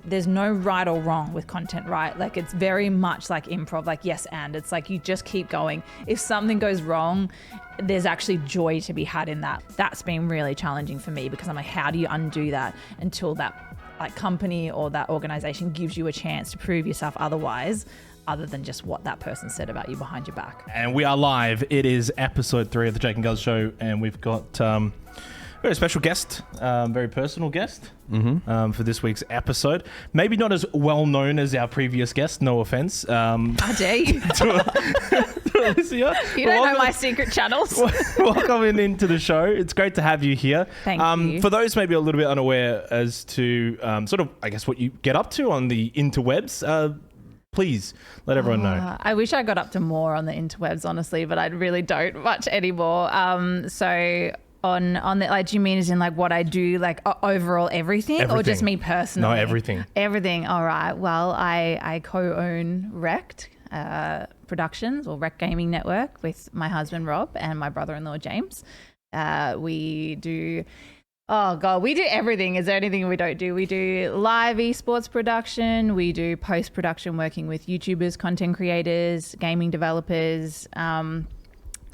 there's no right or wrong with content, right? Like it's very much like improv, like yes and. It's like you just keep going. If something goes wrong, there's actually joy to be had in that. That's been really challenging for me because I'm like, how do you undo that until that like company or that organization gives you a chance to prove yourself otherwise, other than just what that person said about you behind your back. And we are live. It is episode 3 of the Jake and Guzz show, and we've got a very special guest, very personal guest for this week's episode. Maybe not as well known as our previous guest, no offense. How dare you? to Alicia. You don't know my secret channels. Welcome into the show. It's great to have you here. Thank you. For those maybe a little bit unaware as to sort of, I guess, what you get up to on the interwebs, please let everyone know. I wish I got up to more on the interwebs, honestly, but I really don't much anymore. So on the, like, do you mean as in like what I do, like overall everything or just me personally? No, everything. Everything. All right. Well, I co-own REKT Productions or REKT Gaming Network with my husband Rob and my brother-in-law James. We do everything. Is there anything we don't do? We do live esports production. We do post-production working with YouTubers, content creators, gaming developers,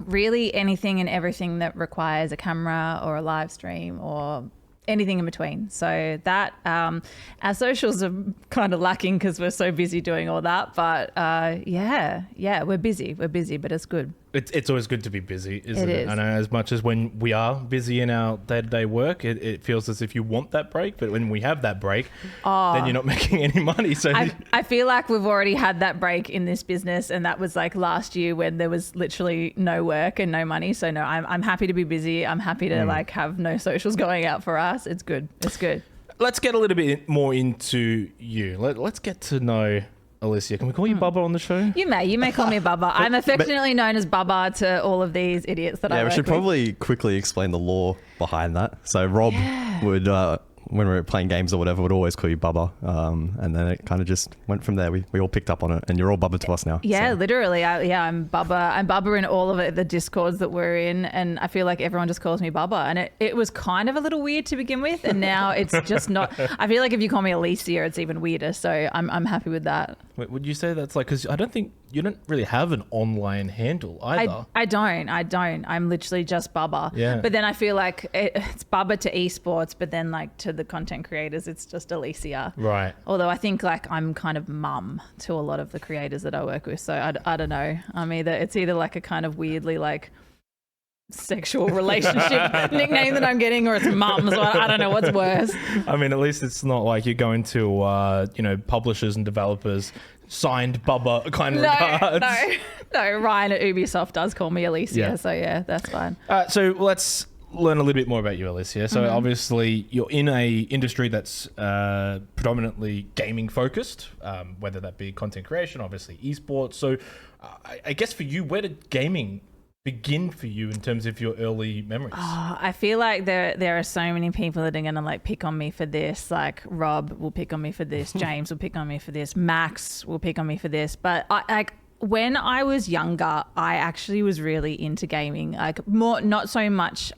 really anything and everything that requires a camera or a live stream or anything in between. So that our socials are kind of lacking because we're so busy doing all that. But yeah, we're busy, but it's good. It's always good to be busy, isn't it? I know, as much as when we are busy in our day-to-day work, it feels as if you want that break. But when we have that break, then you're not making any money. So I feel like we've already had that break in this business, and that was like last year when there was literally no work and no money. So no, I'm happy to be busy. I'm happy to like have no socials going out for us. It's good. It's good. Let's get a little bit more into you. Let's get to know Alicia. Can we call you Bubba on the show? You may call me Bubba. I'm affectionately known as Bubba to all of these idiots that I work with. Yeah, we should probably quickly explain the law behind that. So Rob would, when we were playing games or whatever, would always call you Bubba. And then it kind of just went from there. We all picked up on it, and you're all Bubba to us now. Yeah, so. literally. I'm Bubba. I'm Bubba in all of it, the Discords that we're in, and I feel like everyone just calls me Bubba. And it was kind of a little weird to begin with, and now it's just not. I feel like if you call me Alicia, it's even weirder. So I'm happy with that. Wait, would you say that's like, because I don't think you don't really have an online handle either. I don't. I'm literally just Bubba. Yeah. But then I feel like it's Bubba to esports, but then like to the content creators, it's just Alicia. Right. Although I think like I'm kind of mum to a lot of the creators that I work with. So I don't know. It's either like a kind of weirdly like sexual relationship nickname that I'm getting, or it's mum. So I don't know what's worse. I mean, at least it's not like you're going to, publishers and developers signed Bubba kind of regards. No. Ryan at Ubisoft does call me Alicia. Yeah. So yeah, that's fine. So let's learn a little bit more about you, Alicia. So obviously you're in a industry that's predominantly gaming focused, whether that be content creation, obviously esports. So I guess for you, where did gaming begin for you in terms of your early memories? I feel like there are so many people that are going to like pick on me for this. Like Rob will pick on me for this. James will pick on me for this. Max will pick on me for this. But when I was younger, I actually was really into gaming. Like more, not so much.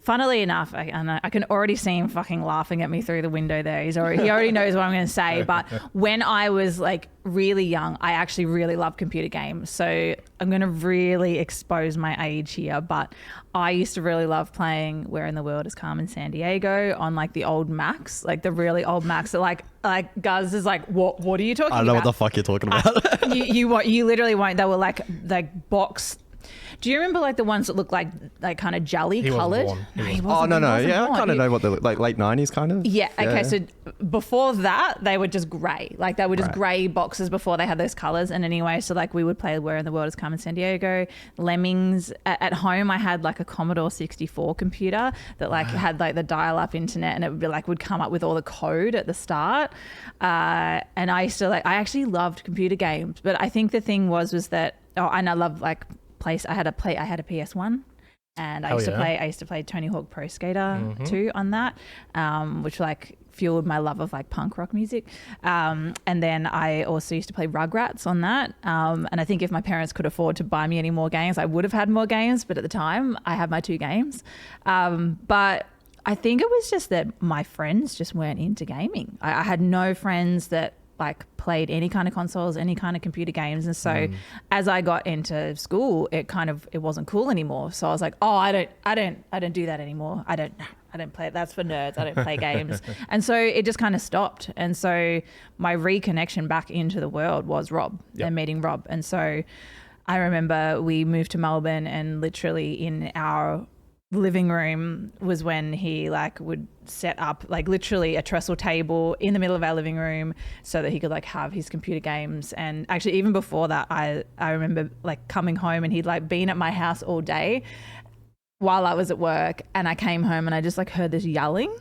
Funnily enough, I can already see him fucking laughing at me through the window there. He already knows what I'm going to say. But when I was like really young, I actually really loved computer games. So I'm going to really expose my age here. But I used to really love playing Where in the World is Carmen Sandiego on like the old Macs, like the really old Macs. So like Guzz is like, what are you talking about? I don't know what the fuck you're talking about. You literally won't. They were like box. Do you remember like the ones that look like kind of jelly coloured? No, Yeah, I kind of know what they look like, late 90s kind of. Yeah, okay, so before that, they were just grey. Like they were just grey boxes before they had those colours. And anyway, so like we would play Where in the World is Carmen Sandiego, Lemmings. At home, I had like a Commodore 64 computer that like had like the dial-up internet, and it would be like would come up with all the code at the start. And I actually loved computer games. But I think the thing was that, and I love like I had a PS1, and I used to play Tony Hawk Pro Skater 2 on that, which like fueled my love of like punk rock music. And then I also used to play Rugrats on that. And I think if my parents could afford to buy me any more games, I would have had more games. But at the time, I had my 2 games. But I think it was just that my friends just weren't into gaming. I had no friends that like played any kind of consoles, any kind of computer games. And so as I got into school, it wasn't cool anymore. So I was like, oh, I don't do that anymore. I don't play. That's for nerds. I don't play games. And so it just kind of stopped. And so my reconnection back into the world was Rob and meeting Rob. And so I remember we moved to Melbourne, and literally in our living room was when he like would set up like literally a trestle table in the middle of our living room so that he could like have his computer games. And actually even before that, I remember like coming home, and he'd like been at my house all day while I was at work, and I came home and I just like heard this yelling.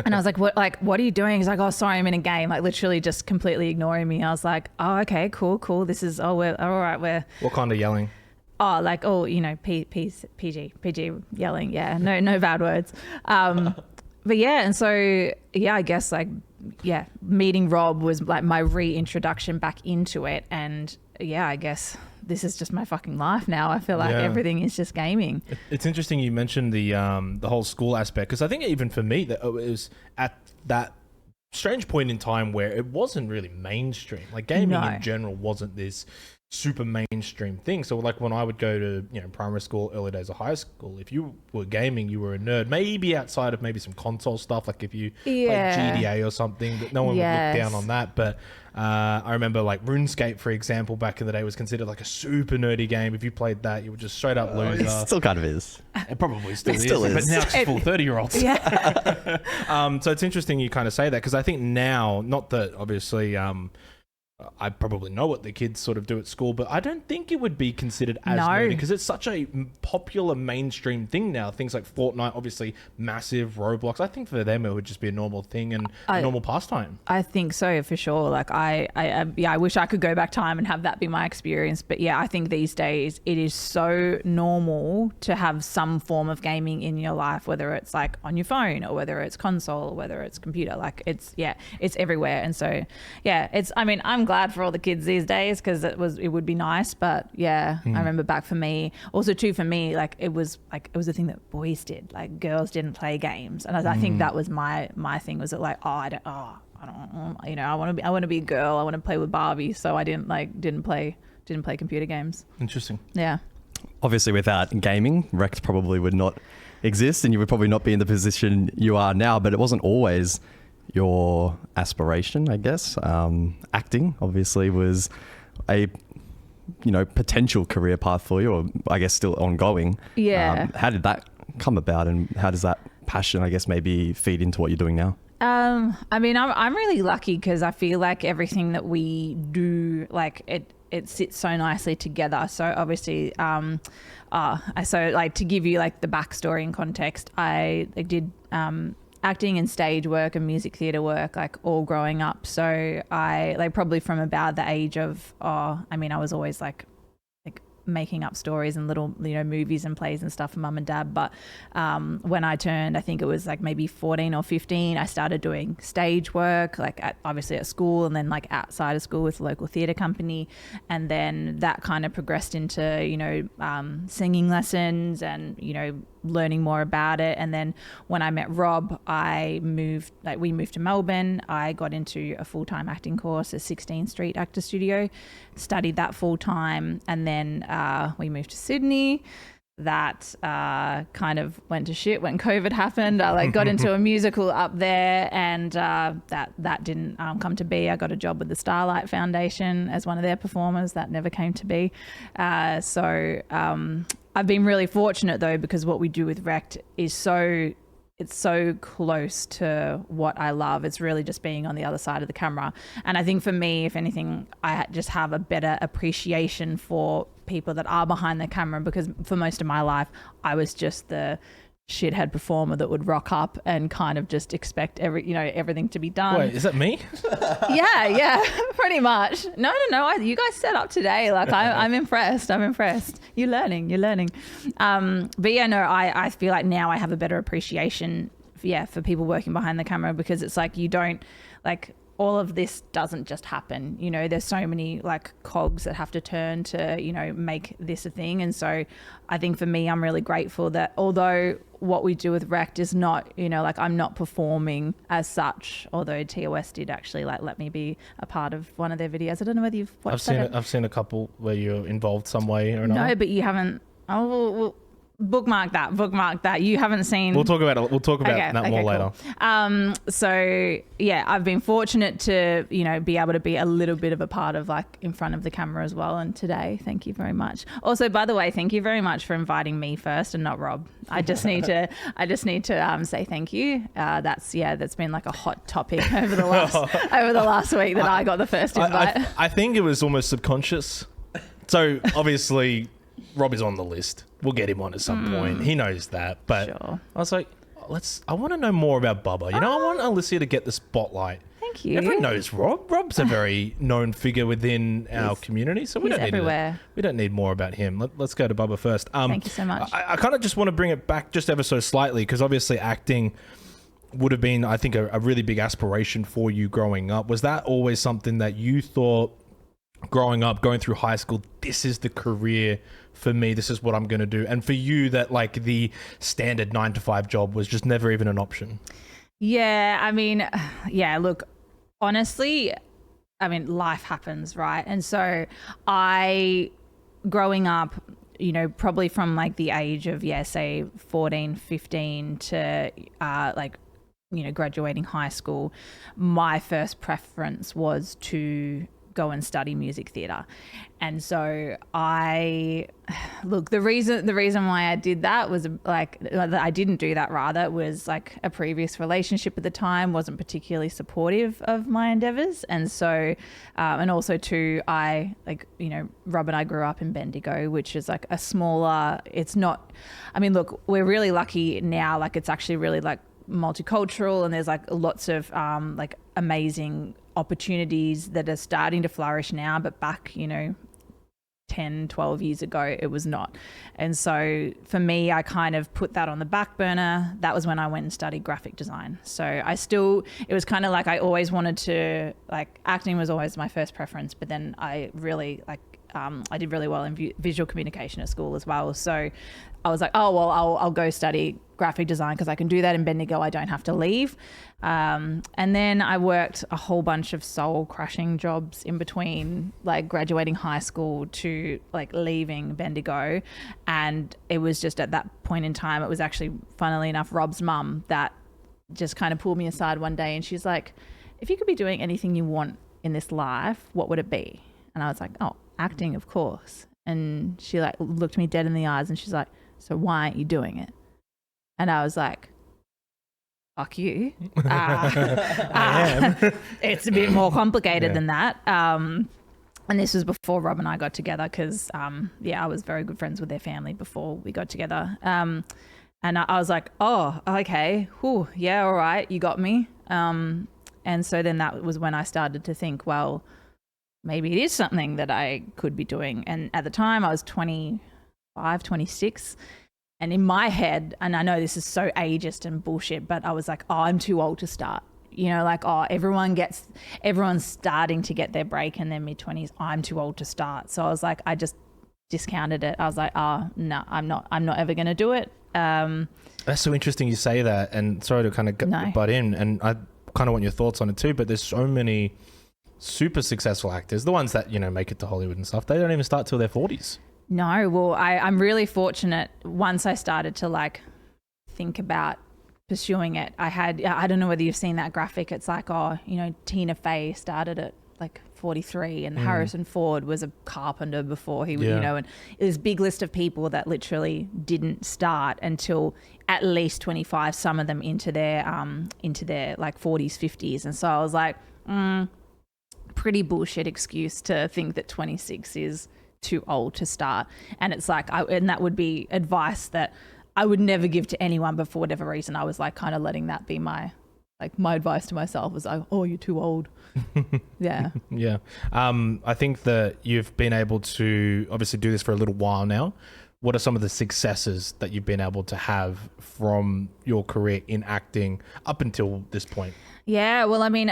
And I was like, what are you doing? He's like, oh, sorry, I'm in a game. Like literally just completely ignoring me. I was like, oh, okay, cool. We're all right. What kind of yelling? Oh, like, oh, you know, PG yelling. Yeah, no bad words. But yeah, and so, yeah, I guess like, yeah, meeting Rob was like my reintroduction back into it. And yeah, I guess this is just my fucking life now. I feel like everything is just gaming. It's interesting you mentioned the whole school aspect, because I think even for me that it was at that strange point in time where it wasn't really mainstream. Like gaming in general wasn't this super mainstream thing. So like when I would go to, you know, primary school, early days of high school, if you were gaming, you were a nerd. Maybe outside of maybe some console stuff, like if you played GTA or something, but no one would look down on that. But I remember like RuneScape, for example, back in the day was considered like a super nerdy game. If you played that, you were just straight up loser. It still kind of is. It probably still is. But now it's full 30-year-olds. Yeah. So it's interesting you kind of say that, because I think now, not that obviously I probably know what the kids sort of do at school, but I don't think it would be considered as nerdy, because it's such a popular mainstream thing now. Things like Fortnite, obviously massive. Roblox, I think for them it would just be a normal thing and a normal pastime. I think so, for sure. Like I wish I could go back time and have that be my experience. But yeah, I think these days it is so normal to have some form of gaming in your life, whether it's like on your phone or whether it's console or whether it's computer. Like it's everywhere. And so yeah, I'm glad for all the kids these days, because it would be nice. But yeah, I remember back for me also too, for me, like it was a thing that boys did. Like girls didn't play games, and I think that was my thing, was it like, I don't, you know, I want to be a girl, I want to play with Barbie, so I didn't play computer games. Interesting. Yeah. Obviously without gaming, REKT probably would not exist, and you would probably not be in the position you are now. But it wasn't always your aspiration, I guess. Acting obviously was a, you know, potential career path for you, or I guess still ongoing. Yeah. How did that come about, and how does that passion, I guess, maybe feed into what you're doing now? I mean, I'm really lucky, because I feel like everything that we do, like it sits so nicely together. So obviously, so like to give you like the backstory and context, I did acting and stage work and music theatre work like all growing up. So I like probably from about the age of, I was always like making up stories and little, you know, movies and plays and stuff for mum and dad. But when I turned, I think it was like maybe 14 or 15, I started doing stage work, like obviously at school, and then like outside of school with a local theatre company. And then that kind of progressed into, you know, singing lessons and, you know, learning more about it. And then when I met Rob, we moved to Melbourne. I got into a full-time acting course at 16th Street Actor Studio, studied that full-time, and then we moved to Sydney. That kind of went to shit when COVID happened. I like got into a musical up there, and that didn't come to be. I got a job with the Starlight Foundation as one of their performers. That never came to be. So I've been really fortunate though, because what we do with REKT is so close to what I love. It's really just being on the other side of the camera. And I think for me, if anything, I just have a better appreciation for people that are behind the camera, because for most of my life, I was just the shithead performer that would rock up and kind of just expect everything to be done. Wait, is that me? yeah, pretty much. No. You guys set up today. Like I'm impressed. You're learning. But yeah, no, I feel like now I have a better appreciation for people working behind the camera, because it's like you don't like all of this doesn't just happen. You know, there's so many like cogs that have to turn to, you know, make this a thing. And so I think for me, I'm really grateful that although what we do with REKT is not, you know, like I'm not performing as such, although TOS did actually like let me be a part of one of their videos. I don't know whether you've watched that. I've seen a couple where you're involved some way or another. No, but you haven't. Oh, well, bookmark that. You haven't seen. We'll talk about that more later. Cool. So yeah, I've been fortunate to, you know, be able to be a little bit of a part of like in front of the camera as well. And today, thank you very much. Also, by the way, thank you very much for inviting me first and not Rob. I just need to say thank you. That's been like a hot topic over the last week that I got the first invite. I think it was almost subconscious. So obviously Rob is on the list. We'll get him on at some point. He knows that. But sure. I was like, I want to know more about Bubba. You know, I want Alicia to get the spotlight. Thank you. Everyone knows Rob. Rob's a very known figure within our community. So we don't need more about him. Let's go to Bubba first. Thank you so much. I kind of just want to bring it back just ever so slightly, because obviously acting would have been, I think, a really big aspiration for you growing up. Was that always something that you thought growing up, going through high school, this is the career for me, this is what I'm going to do? And for you, that like the standard 9-to-5 job was just never even an option? Yeah, I mean, yeah, look, honestly, I mean, life happens, right? And so growing up, you know, probably from like the age of, say 14, 15 to like, you know, graduating high school, my first preference was to go and study music theatre. And so the reason why I did that was like, I didn't do that rather, was like a previous relationship at the time wasn't particularly supportive of my endeavours. And so, and also too, I like, you know, Rob and I grew up in Bendigo, which is like a smaller, it's not, I mean, look, we're really lucky now, like it's actually really like multicultural, and there's like lots of like amazing opportunities that are starting to flourish now, but back, you know, 10, 12 years ago, it was not. And so for me, I kind of put that on the back burner. That was when I went and studied graphic design. So it was kind of like I always wanted to, like, acting was always my first preference, but then I really like, I did really well in visual communication at school as well. So I was like, oh, well, I'll go study graphic design because I can do that in Bendigo. I don't have to leave. And then I worked a whole bunch of soul crushing jobs in between, like graduating high school to like leaving Bendigo. And it was just at that point in time, it was actually, funnily enough, Rob's mum that just kind of pulled me aside one day, and she's like, if you could be doing anything you want in this life, what would it be? And I was like, oh, acting, of course. And she like looked me dead in the eyes and she's like, so why aren't you doing it? And I was like, fuck you. It's a bit more complicated than that. And this was before Rob and I got together because, I was very good friends with their family before we got together. And I was like, oh, okay. Whew, yeah, all right. You got me. And so then that was when I started to think, well, maybe it is something that I could be doing. And at the time I was 25, 26. And in my head, and I know this is so ageist and bullshit, but I was like, oh, I'm too old to start. You know, like, oh, everyone's starting to get their break in their mid-20s. I'm too old to start. So I was like, I just discounted it. I was like, oh, no, I'm not ever going to do it. That's so interesting you say that. And sorry to kind of butt in. And I kind of want your thoughts on it too, but there's so many super successful actors, the ones that, you know, make it to Hollywood and stuff, they don't even start till their 40s. No, well, I'm really fortunate. Once I started to like think about pursuing it, I don't know whether you've seen that graphic. It's like, oh, you know, Tina Fey started at like 43 and Harrison Ford was a carpenter before he, you know, and there's a big list of people that literally didn't start until at least 25, some of them into their like 40s, 50s. And so I was like, pretty bullshit excuse to think that 26 is too old to start. And it's like, and that would be advice that I would never give to anyone, but for whatever reason, I was like kind of letting that be my advice to myself was like, oh, you're too old. Yeah. Yeah. I think that you've been able to obviously do this for a little while now. What are some of the successes that you've been able to have from your career in acting up until this point? Yeah, well, I mean,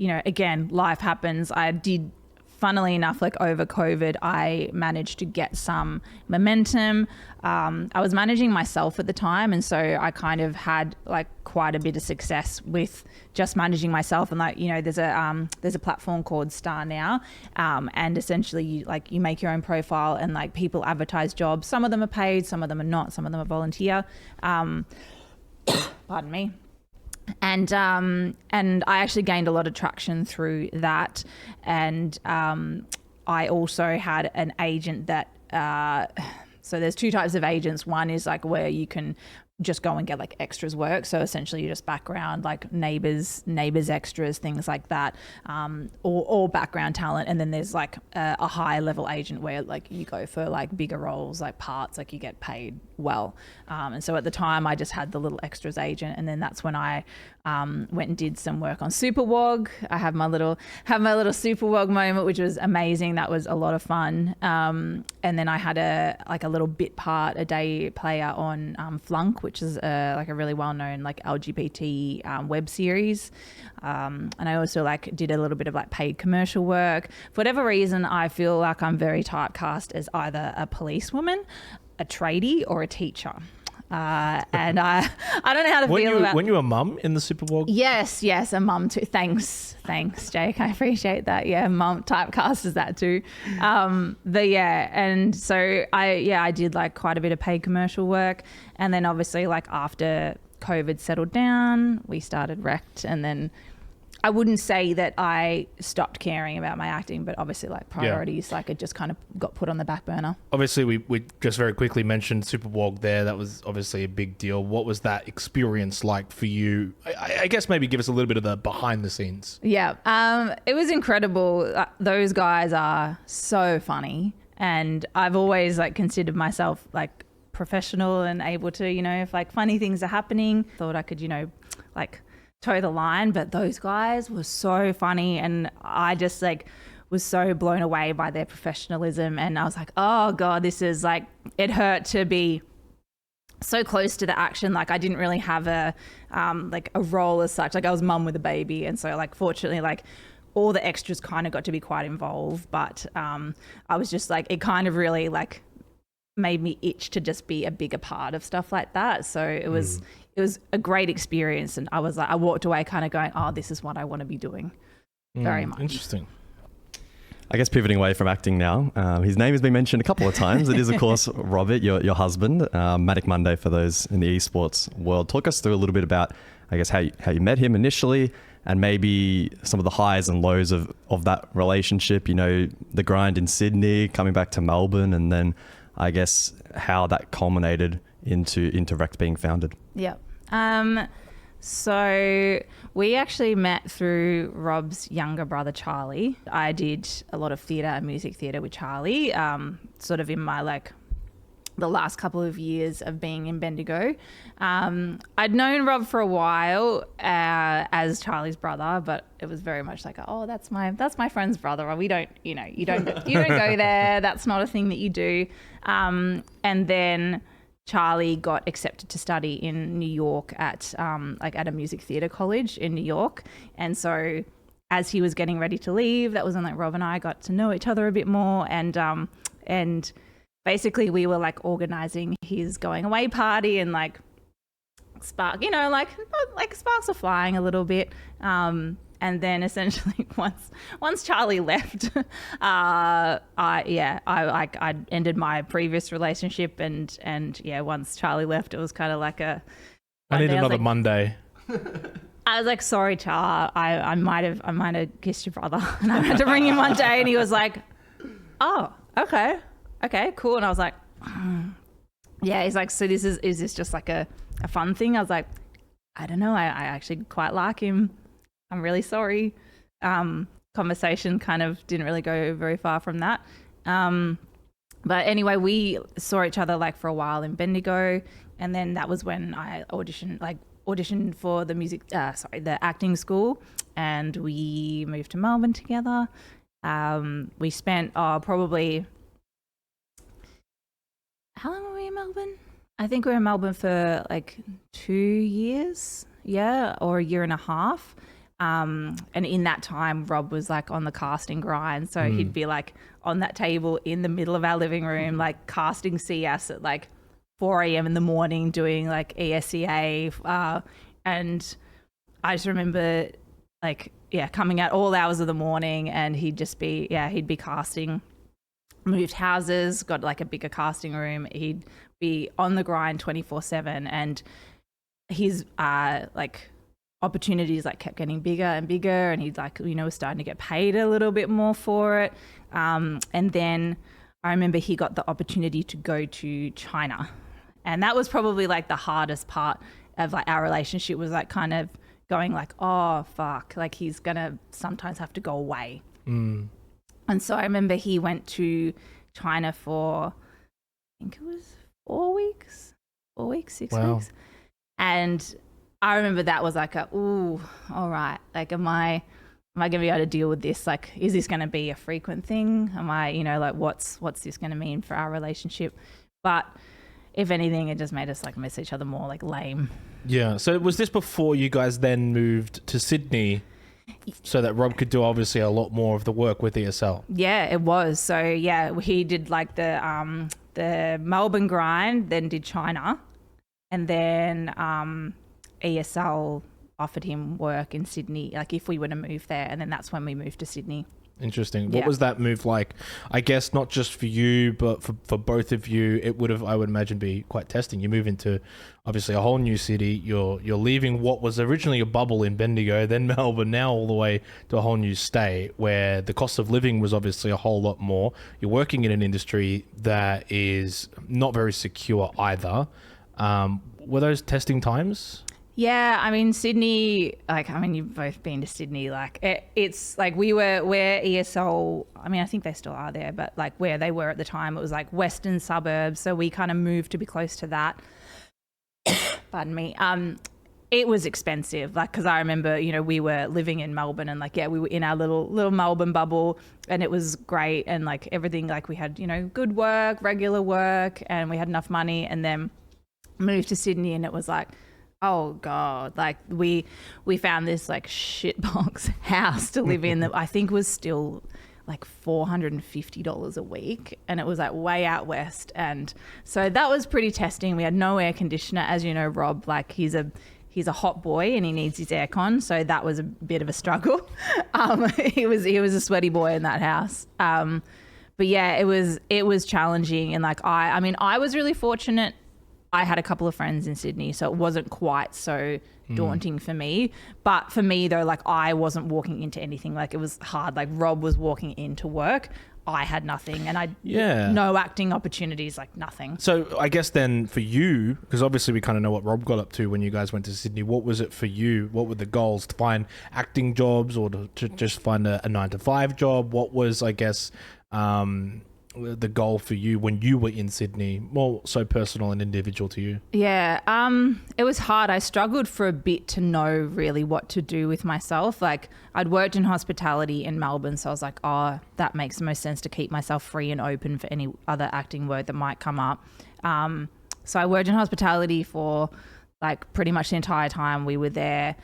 you know, again, life happens. I did, funnily enough, like over COVID, I managed to get some momentum. I was managing myself at the time, and so I kind of had like quite a bit of success with just managing myself. And like, you know, there's a platform called Star Now, and essentially you make your own profile, and like people advertise jobs. Some of them are paid, some of them are not, some of them are volunteer. Pardon me. And I actually gained a lot of traction through that. And I also had an agent that, so there's two types of agents. One is like where you can just go and get like extras work. So essentially you just background, like neighbors extras, things like that, or background talent. And then there's like a high level agent where like you go for like bigger roles, like parts, like you get paid well. And so at the time I just had the little extras agent, and then that's when I went and did some work on Superwog. I have my little Superwog moment, which was amazing. That was a lot of fun. And then I had a little bit part, a day player on Flunk, which is like a really well-known like LGBT web series. And I also like did a little bit of like paid commercial work. For whatever reason, I feel like I'm very typecast as either a policewoman, a tradie, or a teacher. And I don't know how to feel about. When you a mum in the Superwog? Yes, a mum too. Thanks, Jake. I appreciate that. Yeah, mum typecast as that too. But yeah, and so I did like quite a bit of paid commercial work, and then obviously like after COVID settled down, we started REKT, and then I wouldn't say that I stopped caring about my acting, but obviously like priorities, like it just kind of got put on the back burner. Obviously, we just very quickly mentioned Superwog there. That was obviously a big deal. What was that experience like for you? I guess maybe give us a little bit of the behind the scenes. Yeah, it was incredible. Those guys are so funny, and I've always like considered myself like professional and able to, you know, if like funny things are happening, thought I could, you know, like toe the line. But those guys were so funny, and I just like was so blown away by their professionalism. And I was like, oh God, this is like, it hurt to be so close to the action. Like I didn't really have a like a role as such. Like I was mum with a baby, and so like fortunately like all the extras kind of got to be quite involved, but I was just like, it kind of really like made me itch to just be a bigger part of stuff like that. So it was a great experience, and I was like, I walked away kind of going, oh, this is what I want to be doing very much. Interesting. I guess pivoting away from acting now, his name has been mentioned a couple of times. It is, of course, Robert, your husband, Alicia Munday, for those in the esports world. Talk us through a little bit about, I guess, how you met him initially, and maybe some of the highs and lows of that relationship, you know, the grind in Sydney, coming back to Melbourne, and then I guess how that culminated into REKT being founded. Yeah. So we actually met through Rob's younger brother, Charlie. I did a lot of theatre and music theatre with Charlie, sort of in my like the last couple of years of being in Bendigo. I'd known Rob for a while as Charlie's brother, but it was very much like, oh, that's my friend's brother. We don't, you know, you don't go there. That's not a thing that you do. And then Charlie got accepted to study in New York at a music theatre college in New York. And so as he was getting ready to leave, that was when like Rob and I got to know each other a bit more. And basically we were like organising his going away party, and like sparks are flying a little bit. And then essentially once Charlie left, I ended my previous relationship, and once Charlie left, it was kind of like I need another Monday. I was like, sorry, Char, I might have kissed your brother, and I had to bring him one day, and he was like, oh, okay, cool. And I was like, yeah. He's like, so is this just like a fun thing? I was like, I don't know. I actually quite like him. I'm really sorry. Conversation kind of didn't really go very far from that. But anyway, we saw each other like for a while in Bendigo, and then that was when I auditioned for the acting school, and we moved to Melbourne together. We spent probably, how long were we in Melbourne? I think we were in Melbourne for like 2 years, or a year and a half. And in that time, Rob was like on the casting grind. So he'd be like on that table in the middle of our living room, like casting CS at like 4 a.m. in the morning doing like ESEA. And I just remember like, coming out all hours of the morning, and he'd be casting, moved houses, got like a bigger casting room. He'd be on the grind 24/7, and his like opportunities like kept getting bigger and bigger, and he'd like, was starting to get paid a little bit more for it. And then I remember he got the opportunity to go to China, and that was probably like the hardest part of like our relationship, was like kind of going like, oh fuck, like he's gonna sometimes have to go away. And so I remember he went to China for, I think it was 4 weeks, 6 weeks. And I remember that was like all right, like am I gonna be able to deal with this? Like, is this gonna be a frequent thing? Am I, like what's this gonna mean for our relationship? But if anything, it just made us like miss each other more, like lame. Yeah. So was this before you guys then moved to Sydney so that Rob could do obviously a lot more of the work with ESL? Yeah, it was. So he did like the Melbourne grind, then did China, and then ESL offered him work in Sydney, like if we were to move there, and then that's when we moved to Sydney. Interesting. What was that move like? I guess not just for you, but for both of you, it would have, I would imagine, be quite testing. You move into obviously a whole new city. You're leaving what was originally a bubble in Bendigo, then Melbourne, now all the way to a whole new state where the cost of living was obviously a whole lot more. You're working in an industry that is not very secure either. Were those testing times? Yeah, I mean, Sydney, you've both been to Sydney, it's like where ESL, I think they still are there, but like where they were at the time, it was like western suburbs. So we kind of moved to be close to that. Pardon me. It was expensive, like, because I remember, we were living in Melbourne, and like, we were in our little Melbourne bubble, and it was great. And like everything, like we had, good work, regular work, and we had enough money. And then moved to Sydney, and it was like, oh God, like we found this like shitbox house to live in that I think was still like $450 a week, and it was like way out west. And so that was pretty testing. We had no air conditioner, as you know, Rob, like he's a hot boy and he needs his aircon, so that was a bit of a struggle. He was a sweaty boy in that house. But yeah, it was challenging, and like I was really fortunate. I had a couple of friends in Sydney, so it wasn't quite so daunting for me. But for me, though, like I wasn't walking into anything. Like it was hard. Like Rob was walking into work. I had nothing, and no acting opportunities, like nothing. So I guess then for you, because obviously we kind of know what Rob got up to when you guys went to Sydney, what was it for you? What were the goals? To find acting jobs, or to just find a 9-to-5 job? What was, I guess, the goal for you when you were in Sydney, more so personal and individual to you? Yeah, it was hard. I struggled for a bit to know really what to do with myself. Like I'd worked in hospitality in Melbourne, so I was like, oh, that makes the most sense to keep myself free and open for any other acting work that might come up. So I worked in hospitality for like pretty much the entire time we were there.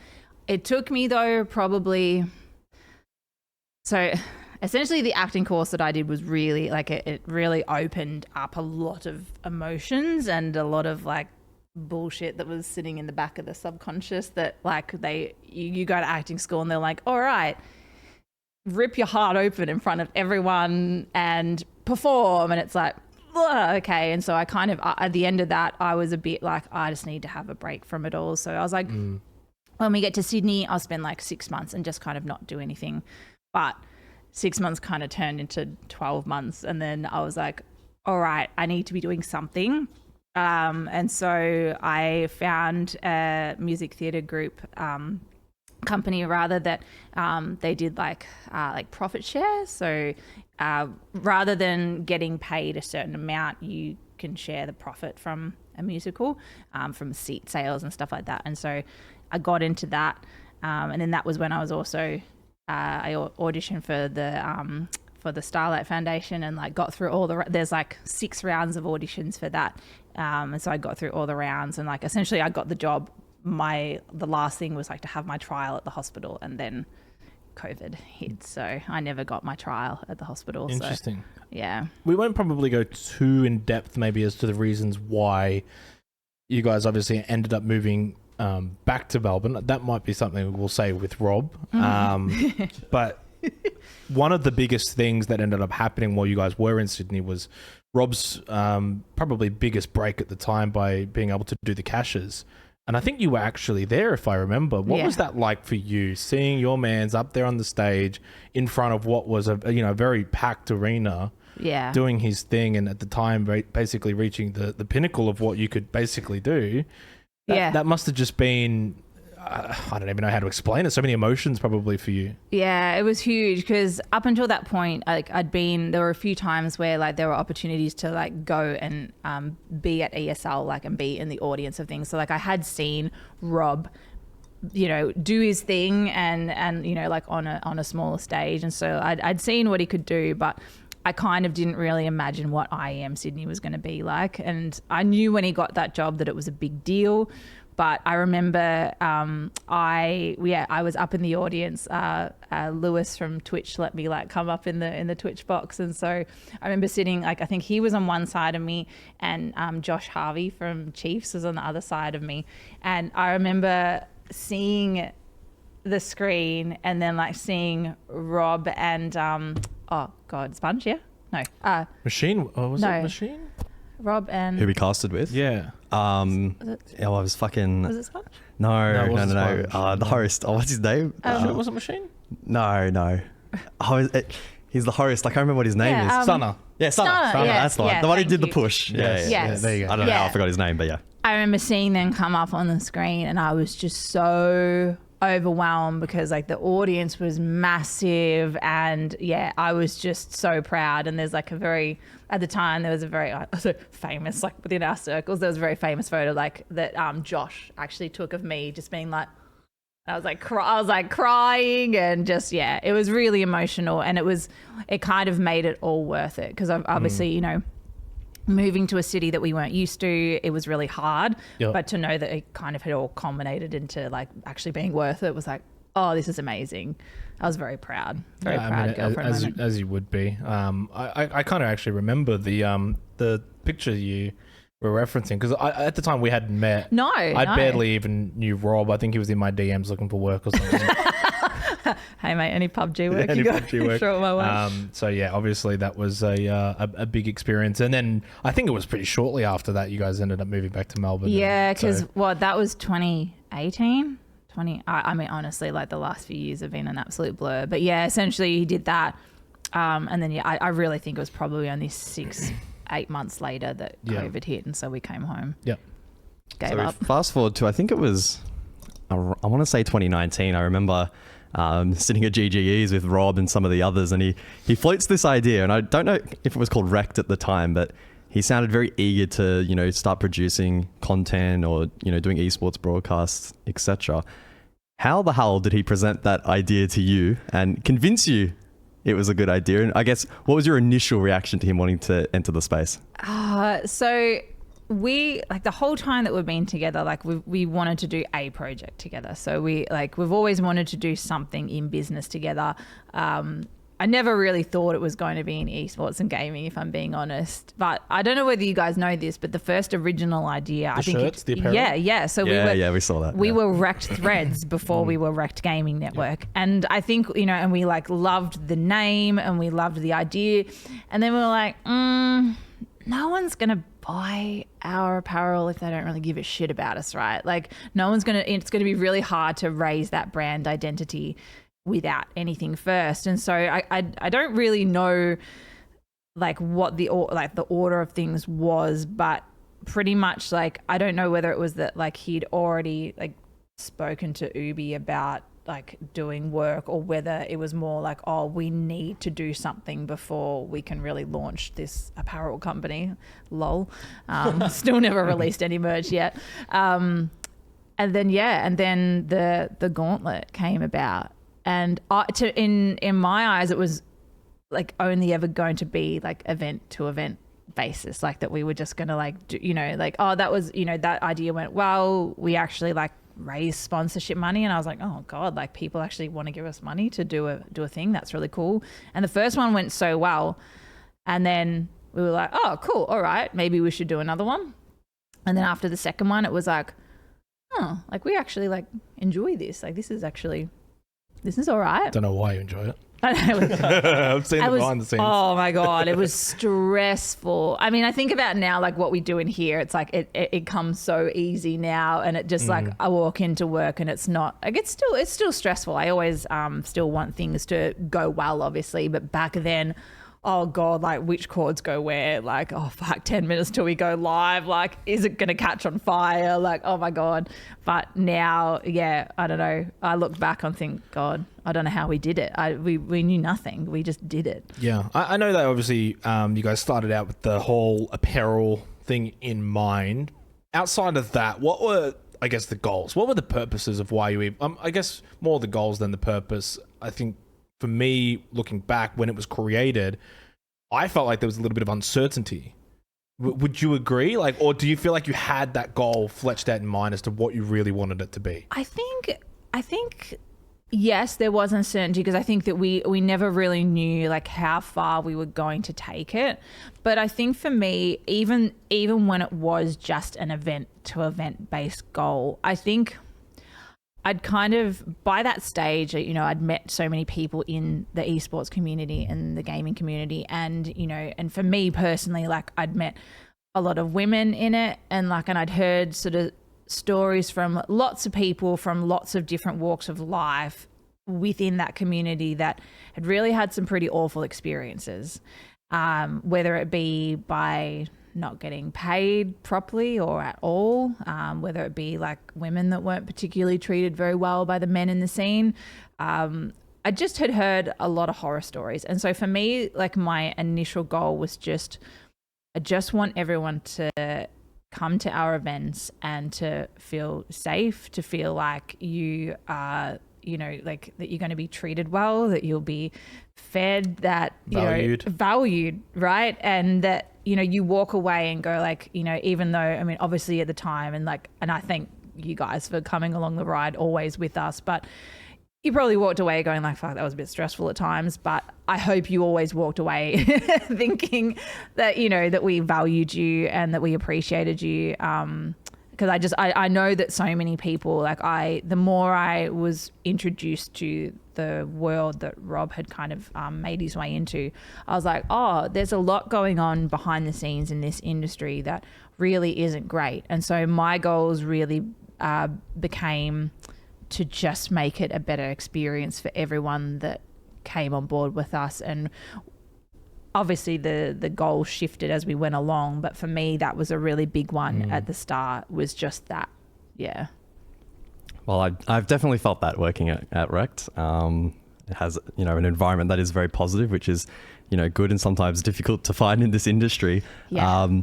It took me though essentially the acting course that I did was really like it really opened up a lot of emotions and a lot of like bullshit that was sitting in the back of the subconscious that like you go to acting school and they're like, all right, rip your heart open in front of everyone and perform, and it's like, okay. And so I kind of at the end of that I was a bit like, I just need to have a break from it all. So I was like, when we get to Sydney, I'll spend like 6 months and just kind of not do anything. But 6 months kind of turned into 12 months. And then I was like, all right, I need to be doing something. And so I found a music theatre group company rather that they did like profit share. So rather than getting paid a certain amount, you can share the profit from a musical, from seat sales and stuff like that. And so I got into that. And then that was when I was also I auditioned for the Starlight Foundation and like got through all there's like 6 rounds of auditions for that. And so I got through all the rounds and like essentially I got the job the last thing was like to have my trial at the hospital, and then COVID hit, so I never got my trial at the hospital. Interesting. So, yeah. We won't probably go too in depth maybe as to the reasons why you guys obviously ended up moving back to Melbourne. That might be something we'll say with Rob. But one of the biggest things that ended up happening while you guys were in Sydney was Rob's probably biggest break at the time by being able to do the caches. And I think you were actually there, if I remember. What was that like for you, seeing your mans up there on the stage in front of what was a very packed arena, doing his thing, and at the time basically reaching the pinnacle of what you could basically do? That must have just been, I don't even know how to explain it. So many emotions probably for you. Yeah, it was huge because up until that point, like there were a few times where like there were opportunities to like go and be at ESL, like, and be in the audience of things. So like I had seen Rob, do his thing and like on a smaller stage. And so I'd seen what he could do, but I kind of didn't really imagine what IEM Sydney was going to be like. And I knew when he got that job that it was a big deal. But I remember I was up in the audience. Lewis from Twitch let me like come up in the Twitch box. And so I remember sitting, like, I think he was on one side of me and Josh Harvey from Chiefs was on the other side of me. And I remember seeing the screen and then like seeing Rob and Sponge, no. Machine? Oh, was it Machine? Rob and... Who we casted with? Yeah. I was fucking... Was it Sponge? No. The host. Oh, what's his name? Was it Machine? No. He's the host. I can't remember what his name is. Stunner. Yeah, Stunner. Yeah, that's the one. The one who did the push. Yes. Yeah. There you go. I don't know how I forgot his name, but yeah. I remember seeing them come up on the screen and I was just so overwhelmed because like the audience was massive and I was just so proud. And there's like at the time there was a very famous, like within our circles, there was a very famous photo like that Josh actually took of me just being like, I was like crying and just, it was really emotional. And it kind of made it all worth it because obviously, moving to a city that we weren't used to, it was really hard. Yep. But to know that it kind of had all culminated into like actually being worth it was like, oh, this is amazing. I was very proud. Girlfriend as you would be. I kind of actually remember the picture you were referencing because at the time we hadn't met. I barely even knew Rob. I think he was in my DMs looking for work or something. Hey mate, any PUBG work you got? PUBG work. Throw my way. So yeah, obviously that was a big experience, and then I think it was pretty shortly after that you guys ended up moving back to Melbourne. Yeah, because that was 2018. I mean, honestly, like the last few years have been an absolute blur. But yeah, essentially he did that, and then I really think it was probably only 6-8 months later that COVID hit, and so we came home. Yep. Gave up. Fast forward to I think it was I want to say 2019. I remember. Sitting at GGEs with Rob and some of the others, and he floats this idea, and I don't know if it was called REKT at the time, but he sounded very eager to start producing content or doing esports broadcasts, etc. How the hell did he present that idea to you and convince you it was a good idea? And I guess what was your initial reaction to him wanting to enter the space? So we, like, the whole time that we've been together, like we wanted to do a project together. So we've always wanted to do something in business together. I never really thought it was going to be in esports and gaming, if I'm being honest. But I don't know whether you guys know this, but the first original idea, the apparel? Yeah. So we saw that. We were REKT Threads before we were REKT Gaming Network. Yeah. And I think, and we like loved the name and we loved the idea. And then we were like, no one's going to buy our apparel if they don't really give a shit about us, right? Like it's going to be really hard to raise that brand identity without anything first. And so I don't really know like what the order of things was, but pretty much like, I don't know whether it was that like he'd already like spoken to Ubi about like doing work, or whether it was more like, oh, we need to do something before we can really launch this apparel company. Lol. Still never released any merch yet. And then the gauntlet came about, and in my eyes it was like only ever going to be like event to event basis, like that we were just going to like do, that was, that idea went well. We actually like raise sponsorship money. And I was like, oh God, like people actually want to give us money to do a thing. That's really cool. And the first one went so well. And then we were like, oh, cool. All right. Maybe we should do another one. And then after the second one, it was like, oh, like we actually like enjoy this. Like this is all right. Don't know why you enjoy it. I know. I've seen it behind the scenes. Oh my God, it was stressful. I mean, I think about now, like what we do in here, it's like it comes so easy now, and it just like I walk into work and it's not like it's still stressful. I always still want things to go well, obviously, but back then, oh God, like which chords go where? Like, oh fuck, 10 minutes till we go live. Like, is it going to catch on fire? Like, oh my God. But now, yeah, I don't know. I look back and think, God, I don't know how we did it. We knew nothing. We just did it. Yeah. I know that obviously you guys started out with the whole apparel thing in mind. Outside of that, what were, I guess, the goals? What were the purposes of why you, I guess more the goals than the purpose. I think for me, looking back when it was created, I felt like there was a little bit of uncertainty. Would you agree? Like, or do you feel like you had that goal fleshed out in mind as to what you really wanted it to be? I think yes, there was uncertainty because I think that we never really knew like how far we were going to take it. But I think for me, even when it was just an event to event based goal, I think I'd kind of, by that stage, you know, I'd met so many people in the esports community and the gaming community. And, you know, and for me personally, like I'd met a lot of women in it and I'd heard sort of stories from lots of people from lots of different walks of life within that community that had really had some pretty awful experiences, whether it be by not getting paid properly or at all, whether it be like women that weren't particularly treated very well by the men in the scene. I just had heard a lot of horror stories. And so for me, like my initial goal was I just want everyone to come to our events and to feel safe, to feel like you are, you know, like that you're going to be treated well, that you'll be fed, that, you know, valued, right? And that, you know, you walk away and go like, you know, even though, I mean, obviously at the time and I thank you guys for coming along the ride always with us, but you probably walked away going like, fuck, that was a bit stressful at times, but I hope you always walked away thinking that, you know, that we valued you and that we appreciated you. Because I know that so many people, like the more I was introduced to the world that Rob had kind of made his way into, I was like, oh, there's a lot going on behind the scenes in this industry that really isn't great. And so my goals really became to just make it a better experience for everyone that came on board with us. And obviously the goal shifted as we went along, but for me that was a really big one at the start, was just that. Yeah. Well, I've definitely felt that working at REKT. It has, you know, an environment that is very positive, which is, you know, good and sometimes difficult to find in this industry. Yeah.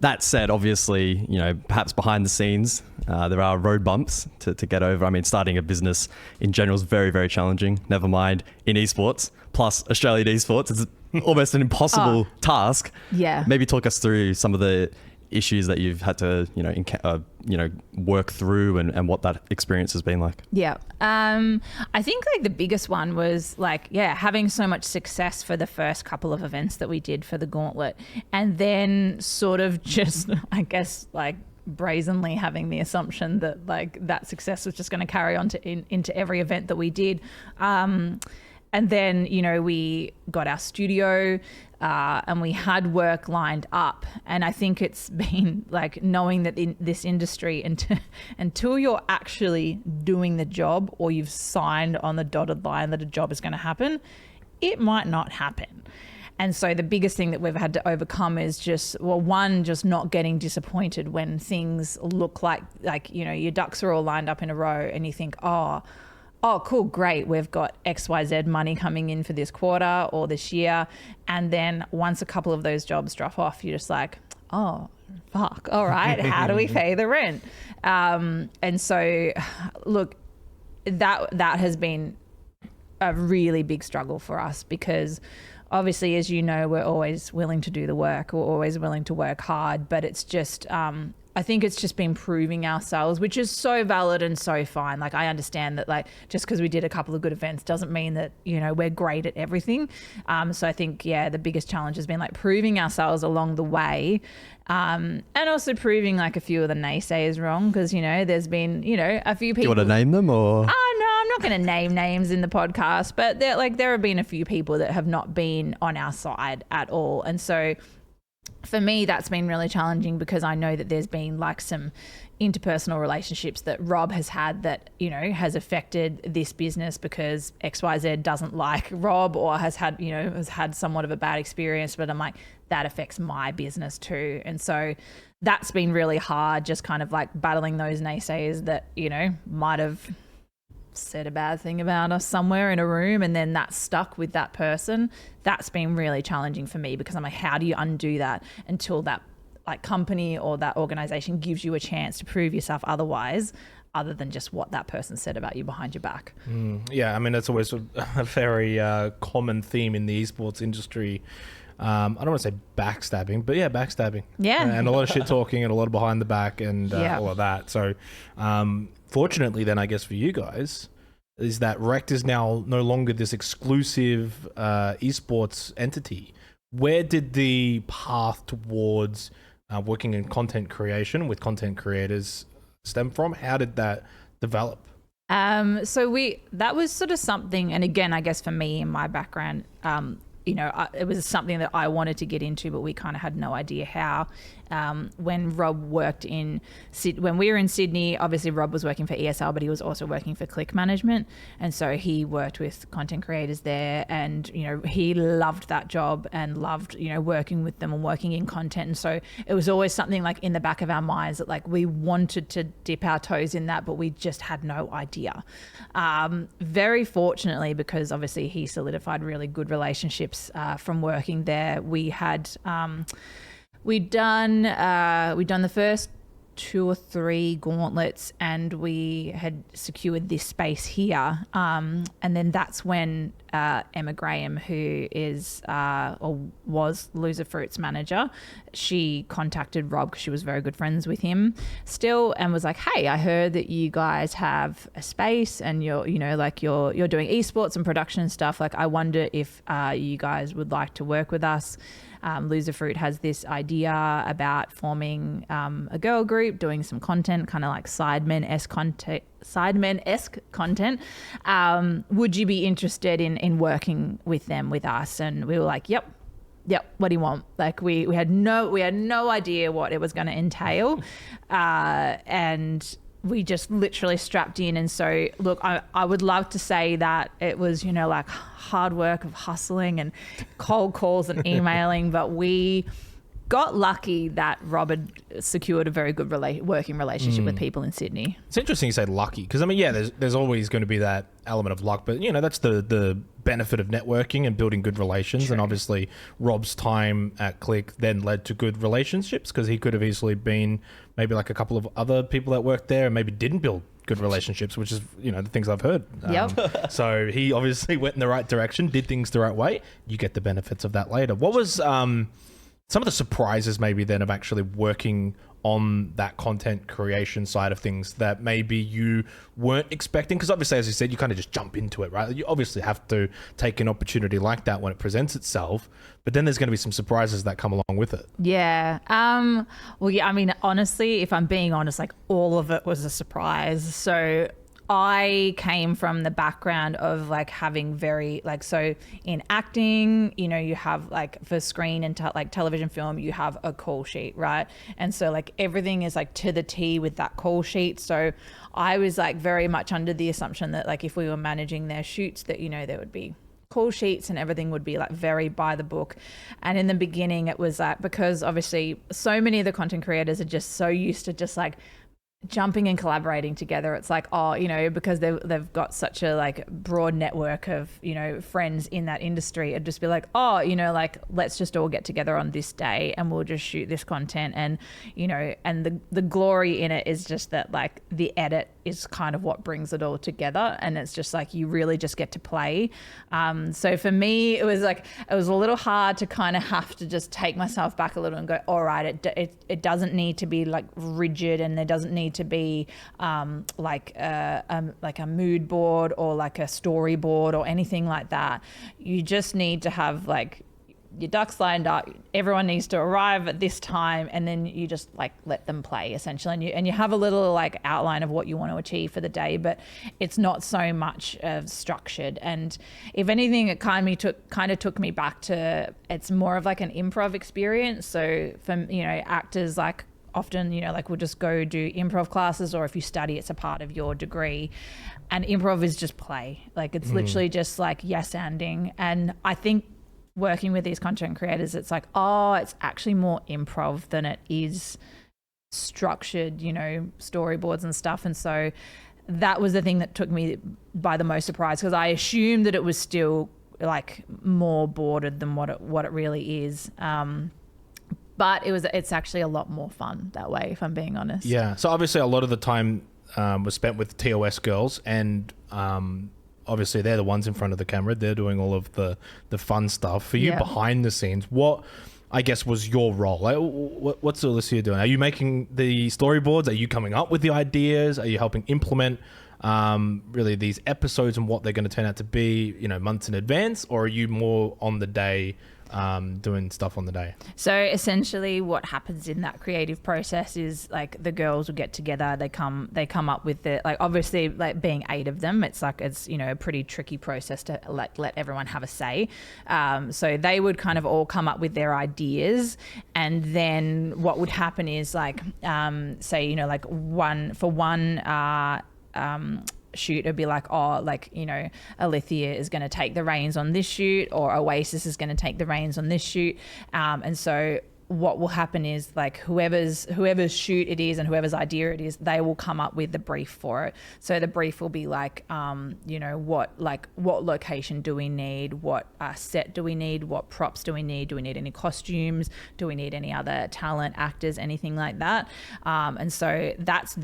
That said, obviously, you know, perhaps behind the scenes, there are road bumps to get over. I mean, starting a business in general is very, very challenging, never mind in esports, plus Australian esports. It's almost an impossible task. Yeah. Maybe talk us through some of the issues that you've had to, you know, work through and what that experience has been like. Yeah. I think like the biggest one was like, having so much success for the first couple of events that we did for the Gauntlet, and then sort of just, I guess, like brazenly having the assumption that like that success was just going to carry on into every event that we did. And then, you know, we got our studio and we had work lined up. And I think it's been like knowing that in this industry, until you're actually doing the job or you've signed on the dotted line that a job is going to happen, it might not happen. And so the biggest thing that we've had to overcome is just, well, one, just not getting disappointed when things look like, you know, your ducks are all lined up in a row and you think, oh, cool, great, we've got XYZ money coming in for this quarter or this year. And then once a couple of those jobs drop off, you're just like, oh, fuck, all right, how do we pay the rent? And so, look, that has been a really big struggle for us because obviously, as you know, we're always willing to do the work. We're always willing to work hard, but it's just, I think it's just been proving ourselves, which is so valid and so fine. Like, I understand that, like, just because we did a couple of good events doesn't mean that, you know, we're great at everything. So I think, yeah, the biggest challenge has been like proving ourselves along the way, and also proving like a few of the naysayers wrong, because, you know, there's been, you know, a few people. Do you want to name them or? Oh, no, I'm not going to name names in the podcast, but there have been a few people that have not been on our side at all. And so for me, that's been really challenging, because I know that there's been like some interpersonal relationships that Rob has had that, you know, has affected this business because XYZ doesn't like Rob, or has had, you know, has had somewhat of a bad experience. But I'm like, that affects my business too. And so that's been really hard, just kind of like battling those naysayers that, you know, might have said a bad thing about us somewhere in a room, and then that's stuck with that person. That's been really challenging for me, because I'm like, how do you undo that until that like company or that organization gives you a chance to prove yourself otherwise, other than just what that person said about you behind your back. Yeah, I mean, that's always a very common theme in the esports industry. I don't want to say backstabbing, but yeah, backstabbing. Yeah. And a lot of shit talking and a lot of behind the back and all of that. So fortunately then, I guess for you guys, is that REKT is now no longer this exclusive esports entity. Where did the path towards working in content creation with content creators stem from? How did that develop? So that was sort of something, and again, I guess for me in my background, you know, it was something that I wanted to get into, but we kind of had no idea how. When Rob worked when we were in Sydney, obviously Rob was working for ESL, but he was also working for Click Management. And so he worked with content creators there, and, you know, he loved that job and loved, you know, working with them and working in content. And so it was always something like in the back of our minds that like we wanted to dip our toes in that, but we just had no idea. Very fortunately, because obviously he solidified really good relationships from working there, we had we'd done the first 2 or 3 gauntlets, and we had secured this space here. And then that's when Emma Graham, who is or was Loserfruit's manager, she contacted Rob, because she was very good friends with him still, and was like, hey, I heard that you guys have a space and you're doing esports and production and stuff. Like, I wonder if you guys would like to work with us. Loserfruit has this idea about forming a girl group, doing some content, kind of like Sidemen-esque content. Would you be interested in working with them, with us? And we were like, yep. What do you want? Like, we had no idea what it was going to entail, and we just literally strapped in. And so, look, I would love to say that it was, you know, like hard work of hustling and cold calls and emailing, but we got lucky that Rob had secured a very good working relationship with people in Sydney. It's interesting you say lucky, because I mean, yeah, there's always going to be that element of luck, but you know, that's the benefit of networking and building good relations. True. And obviously Rob's time at Click then led to good relationships, because he could have easily been maybe like a couple of other people that worked there and maybe didn't build good relationships, which is, you know, the things I've heard. Yep. So he obviously went in the right direction, did things the right way. You get the benefits of that later. What was some of the surprises maybe then of actually working on that content creation side of things that maybe you weren't expecting? Because obviously, as you said, you kind of just jump into it, right? You obviously have to take an opportunity like that when it presents itself, but then there's going to be some surprises that come along with it. Yeah. Well, yeah, I mean, honestly, if I'm being honest, like all of it was a surprise. So I came from the background of like having very like, so in acting, you know, you have like for screen and like television film, you have a call sheet, right? And so like everything is like to the T with that call sheet. So I was like very much under the assumption that like if we were managing their shoots, that, you know, there would be call sheets and everything would be like very by the book. And in the beginning it was like, because obviously so many of the content creators are just so used to just like jumping and collaborating together. It's like, oh, you know, because they've got such a like broad network of, you know, friends in that industry, it'd just be like, oh, you know, like let's just all get together on this day and we'll just shoot this content. And, you know, and the glory in it is just that like the edit is kind of what brings it all together. And it's just like, you really just get to play. So for me, it was a little hard to kind of have to just take myself back a little and go, all right, it doesn't need to be like rigid, and there doesn't need to be like a mood board or like a storyboard or anything like that. You just need to have like your ducks lined up. Everyone needs to arrive at this time, and then you just like let them play essentially, and you have a little like outline of what you want to achieve for the day, but it's not so much structured. And if anything, it kind of took me back to, it's more of like an improv experience. So for actors, like often like we'll just go do improv classes, or if you study, it's a part of your degree, and improv is just play. Like it's literally just like yes-anding. And I think working with these content creators, it's like, oh, it's actually more improv than it is structured, storyboards and stuff. And so that was the thing that took me by the most surprise, because I assumed that it was still like more bordered than what it really is. But it's actually a lot more fun that way, if I'm being honest. Yeah. So obviously a lot of the time was spent with TOS girls, and obviously they're the ones in front of the camera. They're doing all of the fun stuff. For you behind the scenes, what, I guess, was your role? Like, what's Alicia doing? Are you making the storyboards? Are you coming up with the ideas? Are you helping implement really these episodes and what they're going to turn out to be, months in advance? Or are you more on the day, doing stuff on the day? So essentially what happens in that creative process is like the girls will get together, they come up with the, like, obviously, like being 8 of them, it's a pretty tricky process to let everyone have a say. So they would kind of all come up with their ideas, and then what would happen is like, say, like one shoot, it'd be like, oh, like, Alicia is going to take the reins on this shoot, or Oasis is going to take the reins on this shoot. And so what will happen is like whoever's shoot it is and whoever's idea it is, they will come up with the brief for it. So the brief will be like, what location do we need? What set do we need? What props do we need? Do we need any costumes? Do we need any other talent, actors, anything like that? And so that's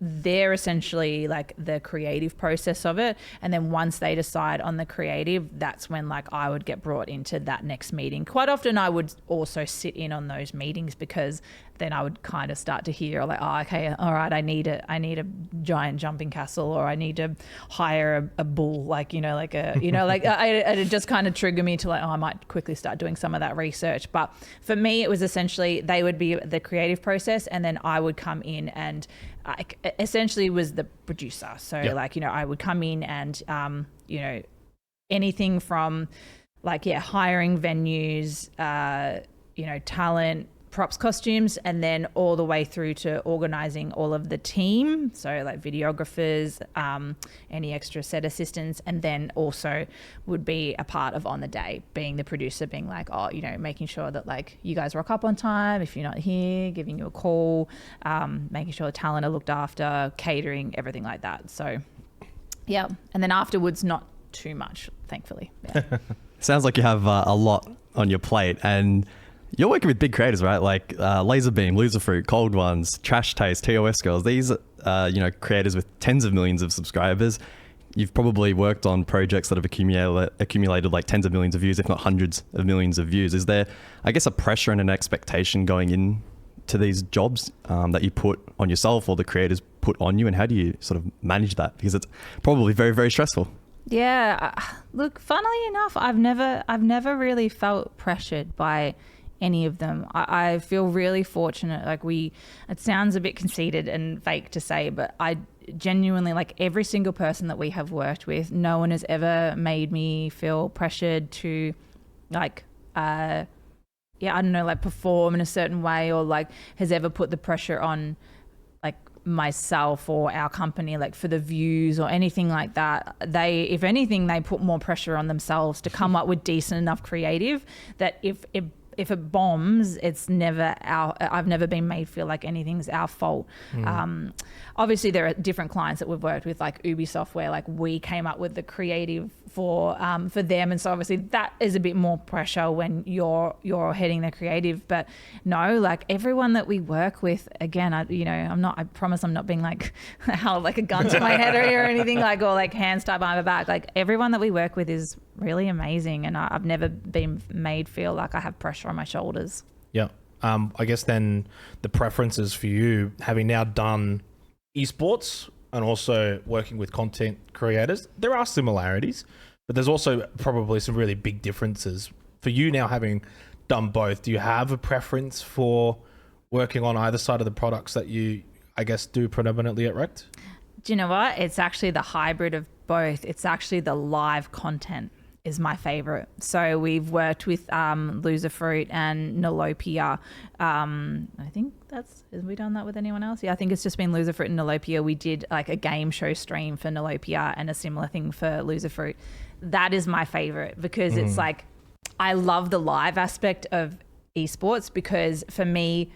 they're essentially like the creative process of it. And then once they decide on the creative, that's when like I would get brought into that next meeting. Quite often I would also sit in on those meetings, because then I would kind of start to hear like, oh, okay, all right, I need a giant jumping castle, or I need to hire a bull, it just kind of trigger me to like, oh, I might quickly start doing some of that research. But for me, it was essentially, they would be the creative process, and then I would come in and I essentially was the producer. So I would come in and, anything from like, hiring venues, talent, props, costumes, and then all the way through to organizing all of the team. So like videographers, any extra set assistants, and then also would be a part of on the day, being the producer, being like, oh, making sure that like you guys rock up on time. If you're not here, giving you a call, making sure the talent are looked after, catering, everything like that. So yeah. And then afterwards, not too much, thankfully. Yeah. Sounds like you have a lot on your plate, and you're working with big creators, right? Like Laserbeam, Loserfruit, Cold Ones, Trash Taste, TOS Girls. These creators with tens of millions of subscribers. You've probably worked on projects that have accumulated like tens of millions of views, if not hundreds of millions of views. Is there, I guess, a pressure and an expectation going in to these jobs that you put on yourself, or the creators put on you, and how do you sort of manage that? Because it's probably very, very stressful. Yeah. Look, funnily enough, I've never really felt pressured by any of them. I feel really fortunate. Like it sounds a bit conceited and fake to say, but I genuinely, like every single person that we have worked with, no one has ever made me feel pressured to like, I don't know, like perform in a certain way, or like has ever put the pressure on like myself or our company, like for the views or anything like that. If anything, they put more pressure on themselves to come up with decent enough creative that if it bombs, it's never I've never been made feel like anything's our fault. Obviously there are different clients that we've worked with, like Ubisoft, where like we came up with the creative for them, and so obviously that is a bit more pressure when you're heading the creative. But no, like everyone that we work with, again, I promise I'm not being like held like a gun to my head or anything, like, or like hands tied behind my back. Like everyone that we work with is really amazing, and I've never been made feel like I have pressure on my shoulders. Yeah. I guess then the preferences for you, having now done esports and also working with content creators, there are similarities, but there's also probably some really big differences. For you now, having done both, do you have a preference for working on either side of the products that you, I guess, do predominantly at REKT? Do you know what? It's actually the hybrid of both. It's actually the live content is my favorite. So we've worked with Loserfruit and Nalopia. I think have we done that with anyone else? Yeah, I think it's just been Loserfruit and Nalopia. We did like a game show stream for Nalopia and a similar thing for Loserfruit. That is my favorite because it's like, I love the live aspect of esports, because for me,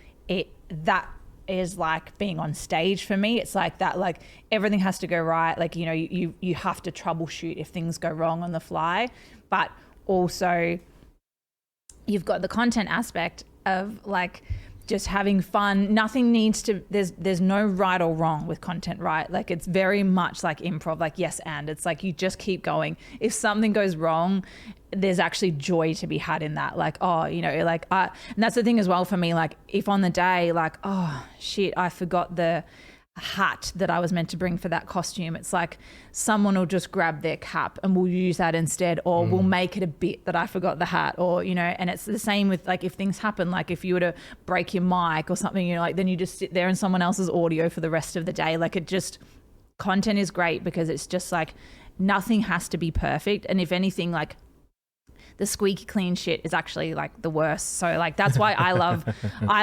that is like being on stage for me. It's like that, like everything has to go right. Like, you have to troubleshoot if things go wrong on the fly, but also you've got the content aspect of like just having fun. Nothing needs to, there's no right or wrong with content, right? Like it's very much like improv, like yes, and it's like you just keep going. If something goes wrong, there's actually joy to be had in that. Like, and that's the thing as well for me. Like if on the day, like, oh shit, I forgot the hat that I was meant to bring for that costume. It's like someone will just grab their cap and we'll use that instead, or we'll make it a bit that I forgot the hat, or, and it's the same with like if things happen, like if you were to break your mic or something, like then you just sit there in someone else's audio for the rest of the day. Like content is great because it's just like nothing has to be perfect. And if anything, like the squeaky clean shit is actually like the worst. So like, that's why I